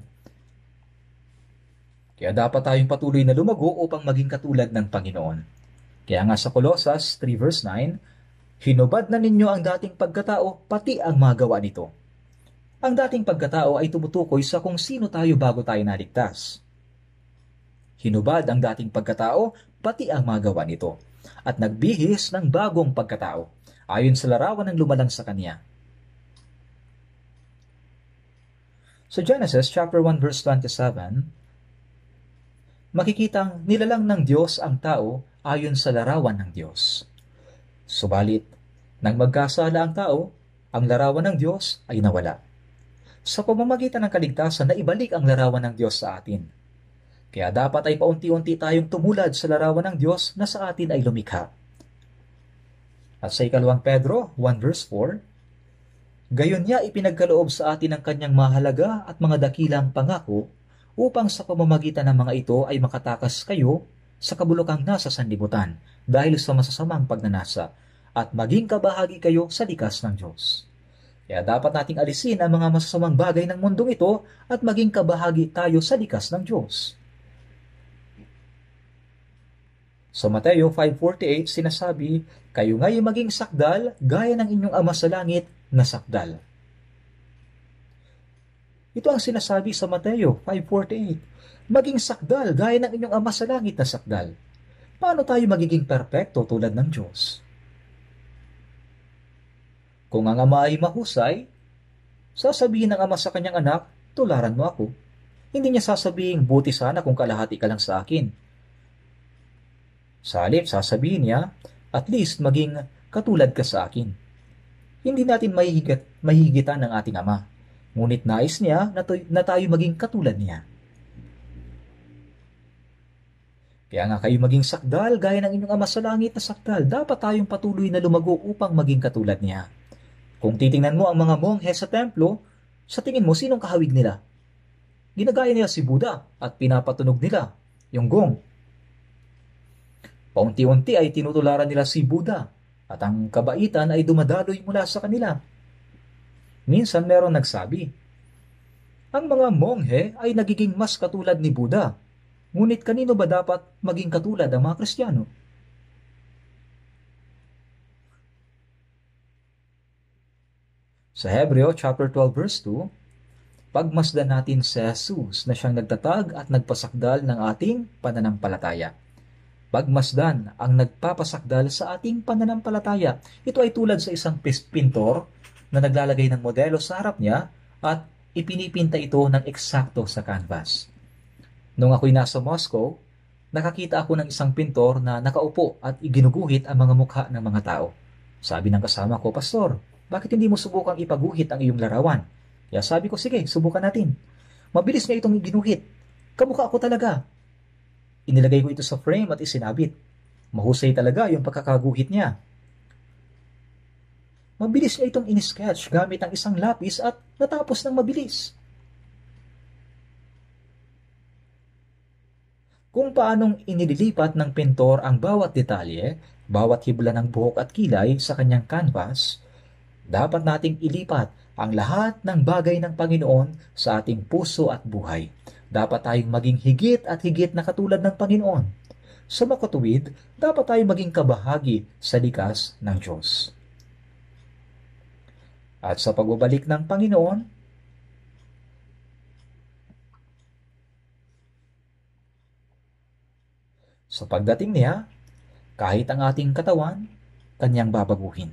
Kaya dapat tayong patuloy na lumago upang maging katulad ng Panginoon. Kaya nga sa Colossus 3 verse 9, "Hinubad na ninyo ang dating pagkatao, pati ang magawa nito." Ang dating pagkatao ay tumutukoy sa kung sino tayo bago tayo naligtas. Hinubad ang dating pagkatao, pati ang magawa nito, at nagbihis ng bagong pagkatao, ayon sa larawan ng lumalang sa Kanya. Sa Genesis chapter 1 verse 27, makikitang nilalang ng Diyos ang tao ayon sa larawan ng Diyos. Subalit, nang magkasala ang tao, ang larawan ng Diyos ay nawala. Sa pamamagitan ng kaligtasan na ibalik ang larawan ng Diyos sa atin. Kaya dapat ay paunti-unti tayong tumulad sa larawan ng Diyos na sa atin ay lumikha. At sa 2 Pedro 1 verse 4, "Gayon niya ipinagkaloob sa atin ang kanyang mahalaga at mga dakilang pangako upang sa pamamagitan ng mga ito ay makatakas kayo sa kabulukang nasa sanlibutan dahil sa masasamang pagnanasa at maging kabahagi kayo sa likas ng Diyos." Kaya dapat nating alisin ang mga masasamang bagay ng mundong ito at maging kabahagi tayo sa likas ng Diyos. Sa Mateo 5:48 sinasabi, kayo nga'y maging sakdal gaya ng inyong Ama sa langit na sakdal. Ito ang sinasabi sa Mateo 5:48. Maging sakdal gaya ng inyong Ama sa langit na sakdal. Paano tayo magiging perpekto tulad ng Diyos? Kung ang Ama ay mahusay, sasabihin ng Ama sa kanyang anak, tularan mo ako. Hindi niya sasabihin, buti sana kung kalahati ka lang sa akin. Sa halip, sasabihin niya, at least maging katulad ka sa akin. Hindi natin mahihigitan ng ating Ama. Ngunit nais niya na tayo maging katulad niya. Kaya nga kayo maging sakdal gaya ng inyong Ama sa langit na sakdal. Dapat tayong patuloy na lumago upang maging katulad niya. Kung titingnan mo ang mga monghe sa templo, sa tingin mo sinong kahawig nila? Ginagaya nila si Buddha at pinapatunog nila yung gong. Paunti-unti ay tinutularan nila si Buddha at ang kabaitan ay dumadaloy mula sa kanila. Minsan meron nagsabi, ang mga monghe ay nagiging mas katulad ni Buddha. Ngunit kanino ba dapat maging katulad ang mga Kristiyano? Sa Hebreo chapter 12 verse 2, pagmasdan natin si Jesus na siyang nagtatag at nagpasakdal ng ating pananampalataya. Pagmasdan ang nagpapasakdal sa ating pananampalataya. Ito ay tulad sa isang pintor na naglalagay ng modelo sa harap niya at ipinipinta ito ng eksakto sa canvas. Nung ako'y nasa Moscow, nakakita ako ng isang pintor na nakaupo at iginuguhit ang mga mukha ng mga tao. Sabi ng kasama ko, Pastor, bakit hindi mo subukang ipaguhit ang iyong larawan? Kaya sabi ko, sige, subukan natin. Mabilis niya itong iginuhit. Kamukha ako talaga. Inilagay ko ito sa frame at isinabit. Mahusay talaga yung pagkakaguhit niya. Mabilis niya itong in-sketch gamit ang isang lapis at natapos ng mabilis. Kung paanong inililipat ng pintor ang bawat detalye, bawat hibla ng buhok at kilay sa kanyang canvas, dapat nating ilipat ang lahat ng bagay ng Panginoon sa ating puso at buhay. Dapat tayong maging higit at higit na katulad ng Panginoon. Sa makatuwid, dapat tayong maging kabahagi sa likas ng Diyos. At sa pagbabalik ng Panginoon, sa pagdating niya, kahit ang ating katawan, kanyang babaguhin.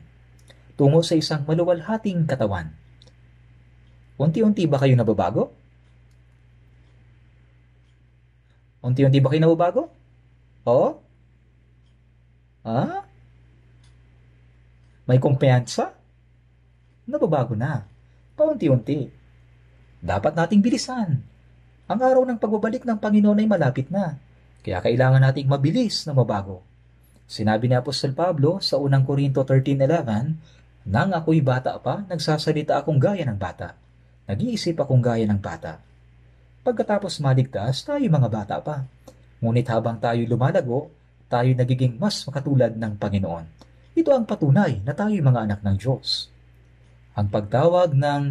Tungo sa isang maluwalhating katawan. Unti-unti ba kayo nababago? Unti-unti ba kayo nababago? Oo? Ha? May kumpiyansa? Nababago na. Paunti-unti. Dapat nating bilisan. Ang araw ng pagbabalik ng Panginoon ay malapit na. Kaya kailangan nating mabilis na mabago. Sinabi ni Apostol Pablo sa unang Korinto 13:11, nang ako'y bata pa, nagsasalita akong gaya ng bata. Nag-iisip akong gaya ng bata. Pagkatapos maligtas, tayo mga bata pa. Ngunit habang tayo lumalago, tayo nagiging mas makatulad ng Panginoon. Ito ang patunay na tayo mga anak ng Diyos. Ang pagtawag ng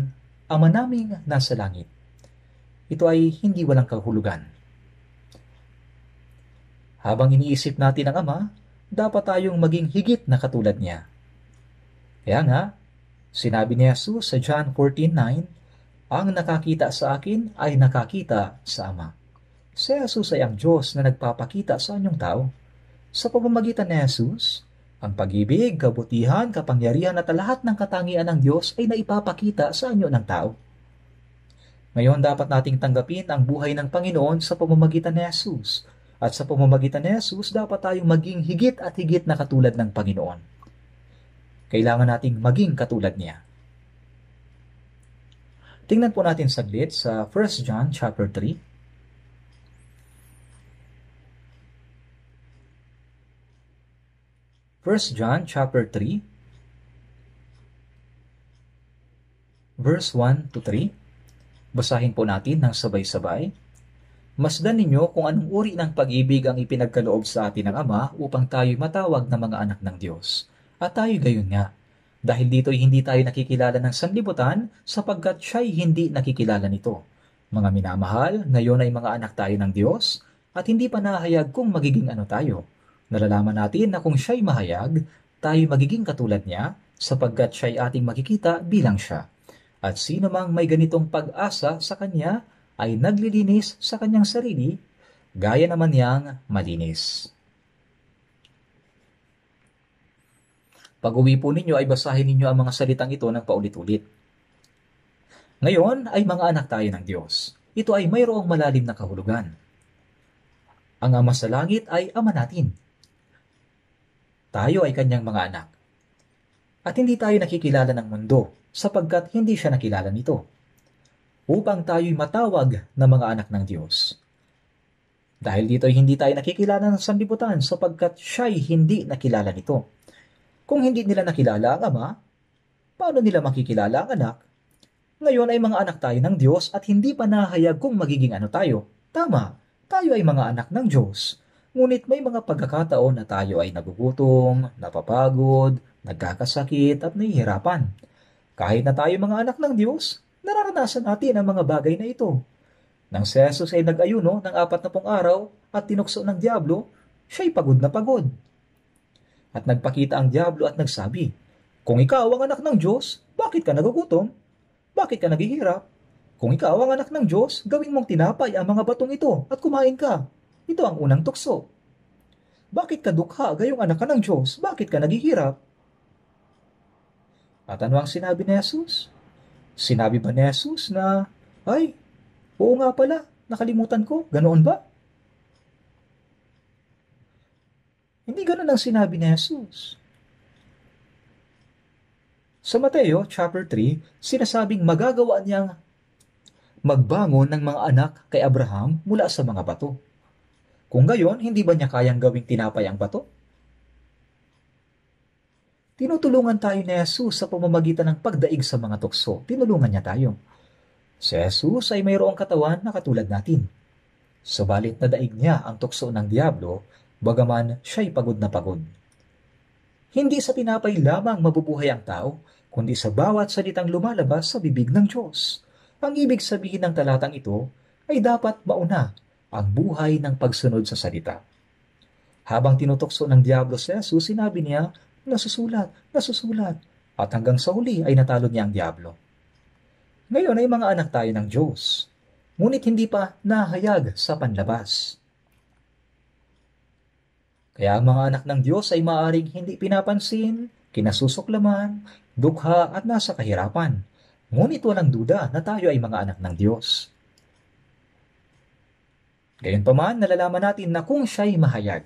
Ama naming nasa langit. Ito ay hindi walang kahulugan. Habang iniisip natin ang Ama, dapat tayong maging higit na katulad niya. Kaya nga, sinabi ni Jesus sa John 14:9, ang nakakita sa akin ay nakakita sa Ama. Si Jesus ay ang Diyos na nagpapakita sa anyong tao. Sa pamamagitan ni Jesus, ang pag-ibig, kabutihan, kapangyarihan at lahat ng katangian ng Diyos ay naipapakita sa anyo ng tao. Ngayon dapat nating tanggapin ang buhay ng Panginoon sa pamamagitan ni Jesus. At sa pamamagitan ni Jesus, dapat tayong maging higit at higit na katulad ng Panginoon. Kailangan nating maging katulad niya. Tingnan po natin saglit sa 1 John chapter 3. 1 John chapter 3, verse 1 to 3. Basahin po natin ng sabay-sabay. Masdan ninyo kung anong uri ng pag-ibig ang ipinagkaloob sa atin ng Ama upang tayo matawag na mga anak ng Diyos. At tayo gayon nga. Dahil dito'y hindi tayo nakikilala ng sanlibutan sapagkat siya'y hindi nakikilala nito. Mga minamahal, ngayon ay mga anak tayo ng Diyos at hindi pa nahayag kung magiging ano tayo. Nalalaman natin na kung siya'y mahayag, tayo magiging katulad niya sapagkat siya'y ating makikita bilang siya. At sino mang may ganitong pag-asa sa kanya ay naglilinis sa kanyang sarili, gaya naman niyang malinis. Pag-uwi po ninyo ay basahin ninyo ang mga salitang ito ng paulit-ulit. Ngayon ay mga anak tayo ng Diyos. Ito ay mayroong malalim na kahulugan. Ang Ama sa langit ay Ama natin. Tayo ay kanyang mga anak. At hindi tayo nakikilala ng mundo sapagkat hindi siya nakilala nito. Upang tayo'y matawag na mga anak ng Diyos. Dahil dito ay hindi tayo nakikilala ng sanlibutan sapagkat siya'y hindi nakilala nito. Kung hindi nila nakilala ang Ama, paano nila makikilala ang anak? Ngayon ay mga anak tayo ng Diyos at hindi pa nahayag kung magiging ano tayo. Tama, tayo ay mga anak ng Diyos. Ngunit may mga pagkakataon na tayo ay nagugutom, napapagod, nagkakasakit at nahihirapan. Kahit na tayo mga anak ng Diyos, nararanasan natin ang mga bagay na ito. Nang si Jesus ay nag-ayuno ng 40 araw at tinukso ng Diablo, siya'y pagod na pagod. At nagpakita ang Diablo at nagsabi, "Kung ikaw ang anak ng Diyos, bakit ka nagugutom? Bakit ka naghihirap? Kung ikaw ang anak ng Diyos, gawin mong tinapay ang mga batong ito at kumain ka." Ito ang unang tukso. Bakit ka dukha gayong anak ka ng Diyos? Bakit ka naghihirap? At ano ang sinabi ni Jesus? Sinabi ba ni Jesus na, "Ay, oo nga pala, nakalimutan ko, ganoon ba?" Hindi ganoon ang sinabi ni Jesus. Sa Mateo chapter 3, sinasabing magagawa niyang magbangon ng mga anak kay Abraham mula sa mga bato. Kung gayon, hindi ba niya kayang gawing tinapay ang bato? Tinutulungan tayo ni Jesus sa pamamagitan ng pagdaig sa mga tukso. Tinulungan niya tayo. Si Jesus ay mayroong katawan na katulad natin. Subalit na daig niya ang tukso ng Diablo, bagaman siya'y pagod na pagod. Hindi sa tinapay lamang mabubuhay ang tao, kundi sa bawat salitang lumalabas sa bibig ng Diyos. Ang ibig sabihin ng talatang ito ay dapat mauna ang buhay ng pagsunod sa salita. Habang tinutokso ng Diablo si Jesus, sinabi niya, "Nasusulat, nasusulat." At hanggang sa huli ay natalo niya ang Diablo. Ngayon ay mga anak tayo ng Diyos, ngunit hindi pa nahayag sa panlabas. Kaya ang mga anak ng Diyos ay maaaring hindi pinapansin, kinasusuklaman, dukha at nasa kahirapan. Ngunit walang duda na tayo ay mga anak ng Diyos. Gayunpaman, nalalaman natin na kung siya'y mahayag,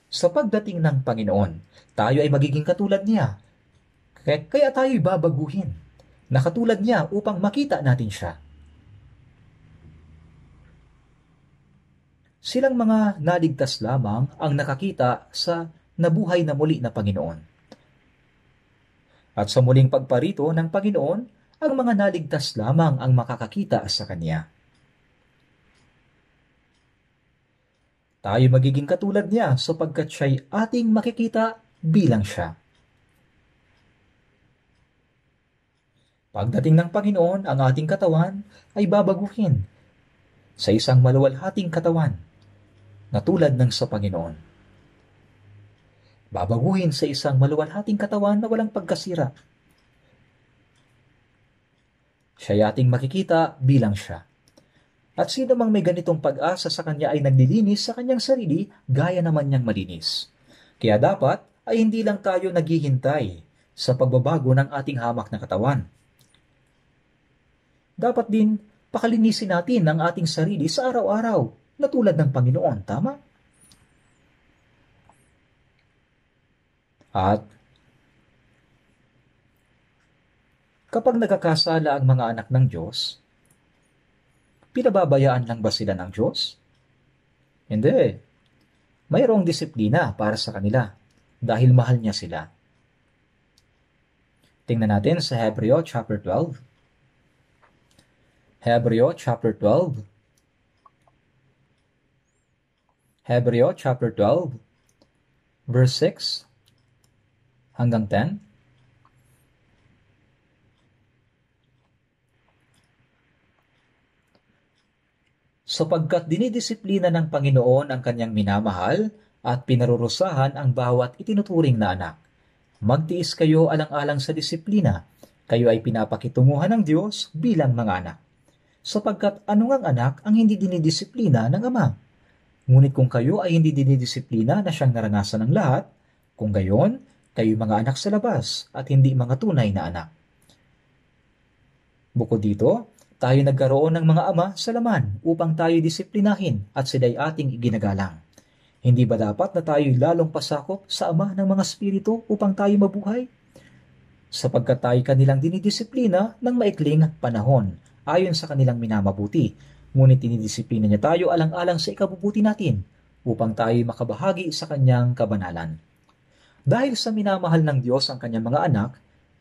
sa pagdating ng Panginoon, tayo ay magiging katulad niya. Kaya tayo'y babaguhin na katulad niya upang makita natin siya. Silang mga naligtas lamang ang nakakita sa nabuhay na muli na Panginoon. At sa muling pagparito ng Panginoon, ang mga naligtas lamang ang makakakita sa Kanya. Tayo magiging katulad niya sapagkat siya'y ating makikita bilang siya. Pagdating ng Panginoon, ang ating katawan ay babaguhin sa isang maluwalhating katawan na tulad ng sa Panginoon. Babaguhin sa isang maluwalhating katawan na walang pagkasira. Siya'y ating makikita bilang siya. At sino mang may ganitong pag-asa sa kanya ay naglilinis sa kanyang sarili, gaya naman niyang malinis. Kaya dapat ay hindi lang tayo naghihintay sa pagbabago ng ating hamak na katawan. Dapat din pakalinisin natin ang ating sarili sa araw-araw na tulad ng Panginoon, tama? At kapag nagkakasala ang mga anak ng Diyos, pinababayaan lang ba sila ng Diyos? Hindi. Mayroong disiplina para sa kanila dahil mahal niya sila. Tingnan natin sa Hebreo chapter 12. Hebreo chapter 12. Hebreo chapter 12, verse 6 hanggang 10. Sapagkat dinidisiplina ng Panginoon ang kanyang minamahal at pinarurusahan ang bawat itinuturing na anak. Magtiis kayo alang-alang sa disiplina. Kayo ay pinapakitunguhan ng Diyos bilang mga anak. Sapagkat anong ang anak ang hindi dinidisiplina ng ama? Ngunit kung kayo ay hindi dinidisiplina na siyang naranasan ng lahat, kung gayon, kayo mga anak sa labas at hindi mga tunay na anak. Bukod dito, tayo nagkaroon ng mga ama sa laman upang tayo disiplinahin at sila'y ating iginagalang. Hindi ba dapat na tayo'y lalong pasakop sa ama ng mga spirito upang tayo mabuhay? Sapagkat tayo kanilang dinidisiplina ng maikling panahon ayon sa kanilang minamabuti, ngunit dinidisiplina niya tayo alang-alang sa ikabubuti natin upang tayo makabahagi sa kanyang kabanalan. Dahil sa minamahal ng Diyos ang kanyang mga anak,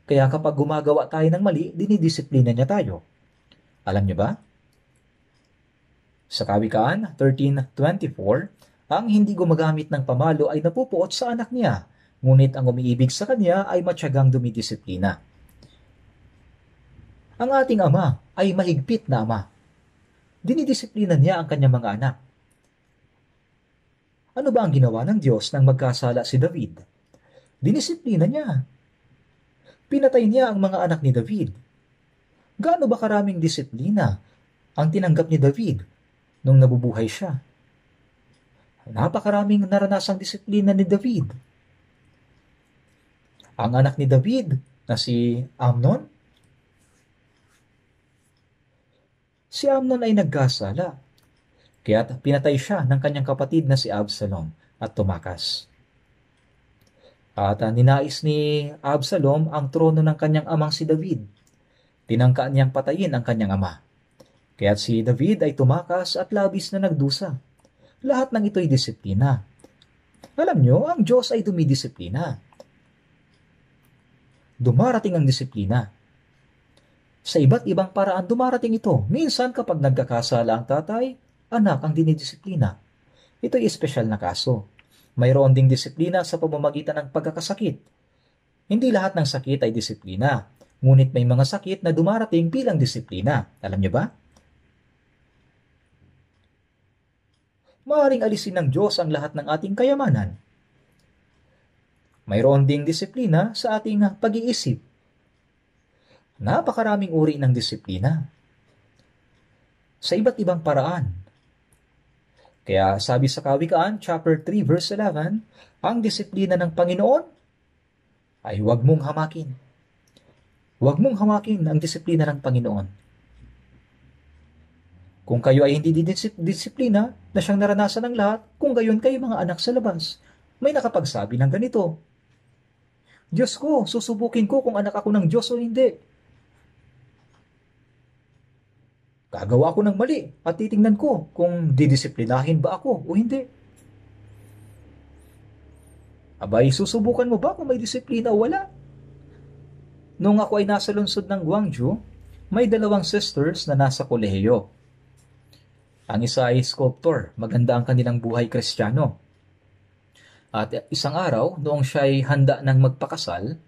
kaya kapag gumagawa tayo ng mali, dinidisiplina niya tayo. Alam niyo ba? Sa Kawikaan 13:24, ang hindi gumagamit ng pamalo ay napupuot sa anak niya, ngunit ang umiibig sa kanya ay matyagang dumidisiplina. Ang ating ama ay mahigpit na ama. Dinidisiplina niya ang kanyang mga anak. Ano ba ang ginawa ng Diyos nang magkasala si David? Dinisiplina niya. Pinatay niya ang mga anak ni David. Gaano ba karaming disiplina ang tinanggap ni David nung nabubuhay siya? Napakaraming naranasang disiplina ni David. Ang anak ni David na si Amnon ay nagkasala. Kaya pinatay siya ng kanyang kapatid na si Absalom at tumakas. At ninais ni Absalom ang trono ng kanyang amang si David. Tinangka niyang patayin ang kanyang ama. Kaya si David ay tumakas at labis na nagdusa. Lahat ng ito'y disiplina. Alam nyo, ang Diyos ay dumidisiplina. Dumarating ang disiplina. Sa iba't ibang paraan dumarating ito. Minsan kapag nagkakasala ang tatay, anak ang dinidisiplina. Ito'y espesyal na kaso. Mayroon ding disiplina sa pamamagitan ng pagkakasakit. Hindi lahat ng sakit ay disiplina, ngunit may mga sakit na dumarating bilang disiplina. Alam niyo ba? Maaaring alisin ng Diyos ang lahat ng ating kayamanan. Mayroon ding disiplina sa ating pag-iisip. Napakaraming uri ng disiplina. Sa iba't ibang paraan. Kaya sabi sa Kawikaan, chapter 3, verse 11, ang disiplina ng Panginoon ay huwag mong hamakin. Huwag mong hamakin ang disiplina ng Panginoon. Kung kayo ay hindi disiplina na siyang naranasan ng lahat, kung gayon kayo mga anak sa labas, may nakapagsabi ng ganito. Diyos ko, susubukin ko kung anak ako ng Diyos o hindi. Gagawa ko ng mali at titingnan ko kung didisiplinahin ba ako o hindi. Abay, susubukan mo ba kung may disiplina o wala? Nung ako ay nasa lungsod ng Gwangju, may 2 sisters na nasa kolehiyo. Ang isa ay sculptor, maganda ang kanilang buhay Kristiyano. At isang araw, noong siya ay handa ng magpakasal,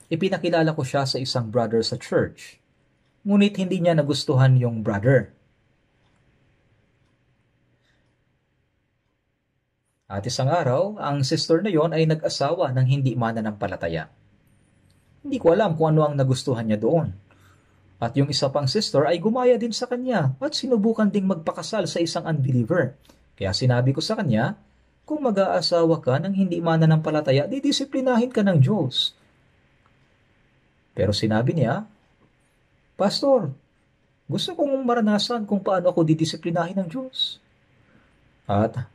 ipinakilala ko siya sa isang brother sa church. Ngunit hindi niya nagustuhan yung brother. At isang araw, ang sister na yon ay nag-asawa ng hindi mananampalataya. Hindi ko alam kung ano ang nagustuhan niya doon. At yung isa pang sister ay gumaya din sa kanya at sinubukan ding magpakasal sa isang unbeliever. Kaya sinabi ko sa kanya, kung mag-aasawa ka ng hindi mananampalataya, didisiplinahin ka ng Diyos. Pero sinabi niya, Pastor, gusto kong maranasan kung paano ako didisiplinahin ng Diyos. At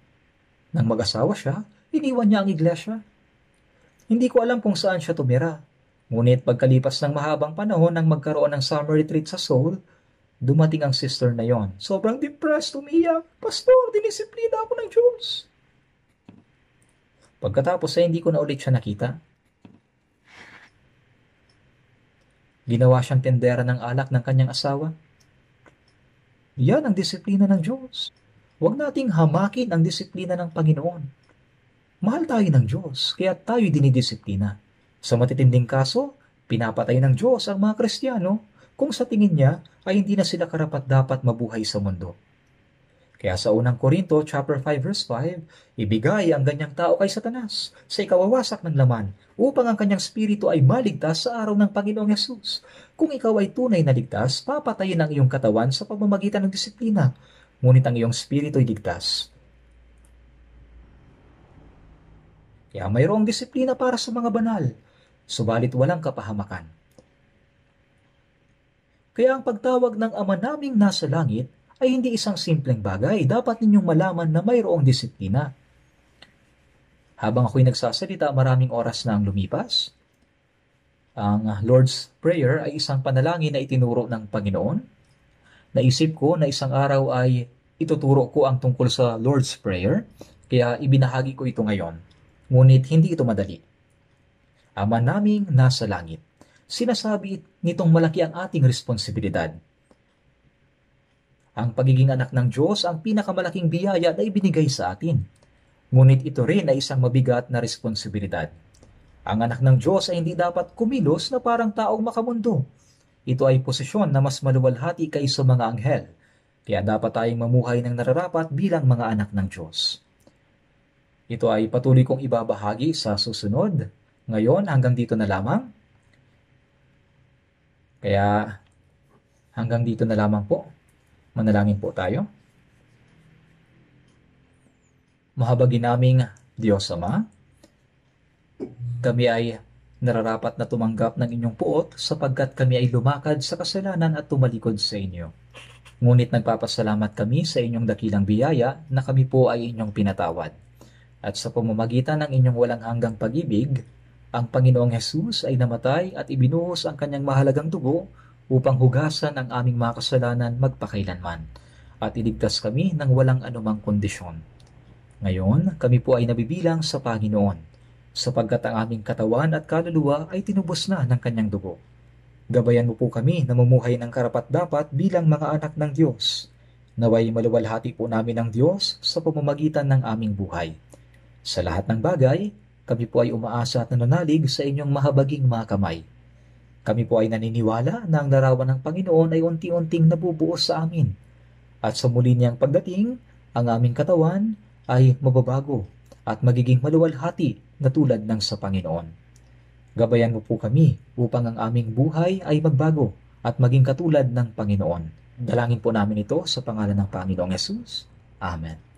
nang mag-asawa siya, iniwan niya ang iglesia. Hindi ko alam kung saan siya tumira. Ngunit pagkalipas ng mahabang panahon nang magkaroon ng summer retreat sa Seoul, dumating ang sister na yon. Sobrang depressed, umiyak. Pastor, dinisiplina ako ng Diyos. Pagkatapos ay hindi ko na ulit siya nakita. Ginawa siyang tendera ng alak ng kanyang asawa. Yan ang disiplina ng Diyos. Huwag nating hamakin ang disiplina ng Panginoon. Mahal tayo ng Diyos, kaya tayo dinidisiplina. Sa matitinding kaso, pinapatay ng Diyos ang mga Kristiyano kung sa tingin niya ay hindi na sila karapat-dapat mabuhay sa mundo. Kaya sa unang Korinto chapter 5 verse 5, ibigay ang ganyang tao kay Satanas sa ikawawasak ng laman upang ang kanyang spirito ay maligtas sa araw ng Panginoong Yesus. Kung ikaw ay tunay na ligtas, papatayin ang iyong katawan sa pamamagitan ng disiplina, ngunit ang iyong spirito ay ligtas. Kaya mayroong disiplina para sa mga banal, subalit walang kapahamakan. Kaya ang pagtawag ng Ama naming nasa langit ay hindi isang simpleng bagay. Dapat ninyong malaman na mayroong disiplina. Habang ako'y nagsasalita, maraming oras na ang lumipas. Ang Lord's Prayer ay isang panalangin na itinuro ng Panginoon. Naisip ko na isang araw ay ituturo ko ang tungkol sa Lord's Prayer, kaya ibinahagi ko ito ngayon. Ngunit hindi ito madali. Ama naming nasa langit. Sinasabi nitong malaki ang ating responsibilidad. Ang pagiging anak ng Diyos ang pinakamalaking biyaya na ibinigay sa atin. Ngunit ito rin ay isang mabigat na responsibilidad. Ang anak ng Diyos ay hindi dapat kumilos na parang taong makamundo. Ito ay posisyon na mas maluwalhati kaysa mga anghel. Kaya dapat tayong mamuhay ng nararapat bilang mga anak ng Diyos. Ito ay patuloy kong ibabahagi sa susunod. Ngayon, hanggang dito na lamang. Kaya hanggang dito na lamang po. Manalangin po tayo. Mahabagin naming Diyos Ama, kami ay nararapat na tumanggap ng inyong puot sapagkat kami ay lumakad sa kasalanan at tumalikod sa inyo. Ngunit nagpapasalamat kami sa inyong dakilang biyaya na kami po ay inyong pinatawad. At sa pamamagitan ng inyong walang hanggang pag-ibig, ang Panginoong Hesus ay namatay at ibinuhos ang kanyang mahalagang dugo upang hugasan ang aming mga kasalanan magpakailanman at iligtas kami ng walang anumang kondisyon. Ngayon, kami po ay nabibilang sa Panginoon, sapagkat ang aming katawan at kaluluwa ay tinubos na ng kanyang dugo. Gabayan mo po kami na mamuhay ng karapat-dapat bilang mga anak ng Diyos. Naway maluwalhati po namin ang Diyos sa pamamagitan ng aming buhay. Sa lahat ng bagay, kami po ay umaasa at nananalig sa inyong mahabaging mga kamay. Kami po ay naniniwala na ang larawan ng Panginoon ay unti-unting nabubuos sa amin. At sa muli niyang pagdating, ang aming katawan ay mababago at magiging maluwalhati na tulad ng sa Panginoon. Gabayan mo po kami upang ang aming buhay ay magbago at maging katulad ng Panginoon. Dalangin po namin ito sa pangalan ng Panginoong Yesus. Amen.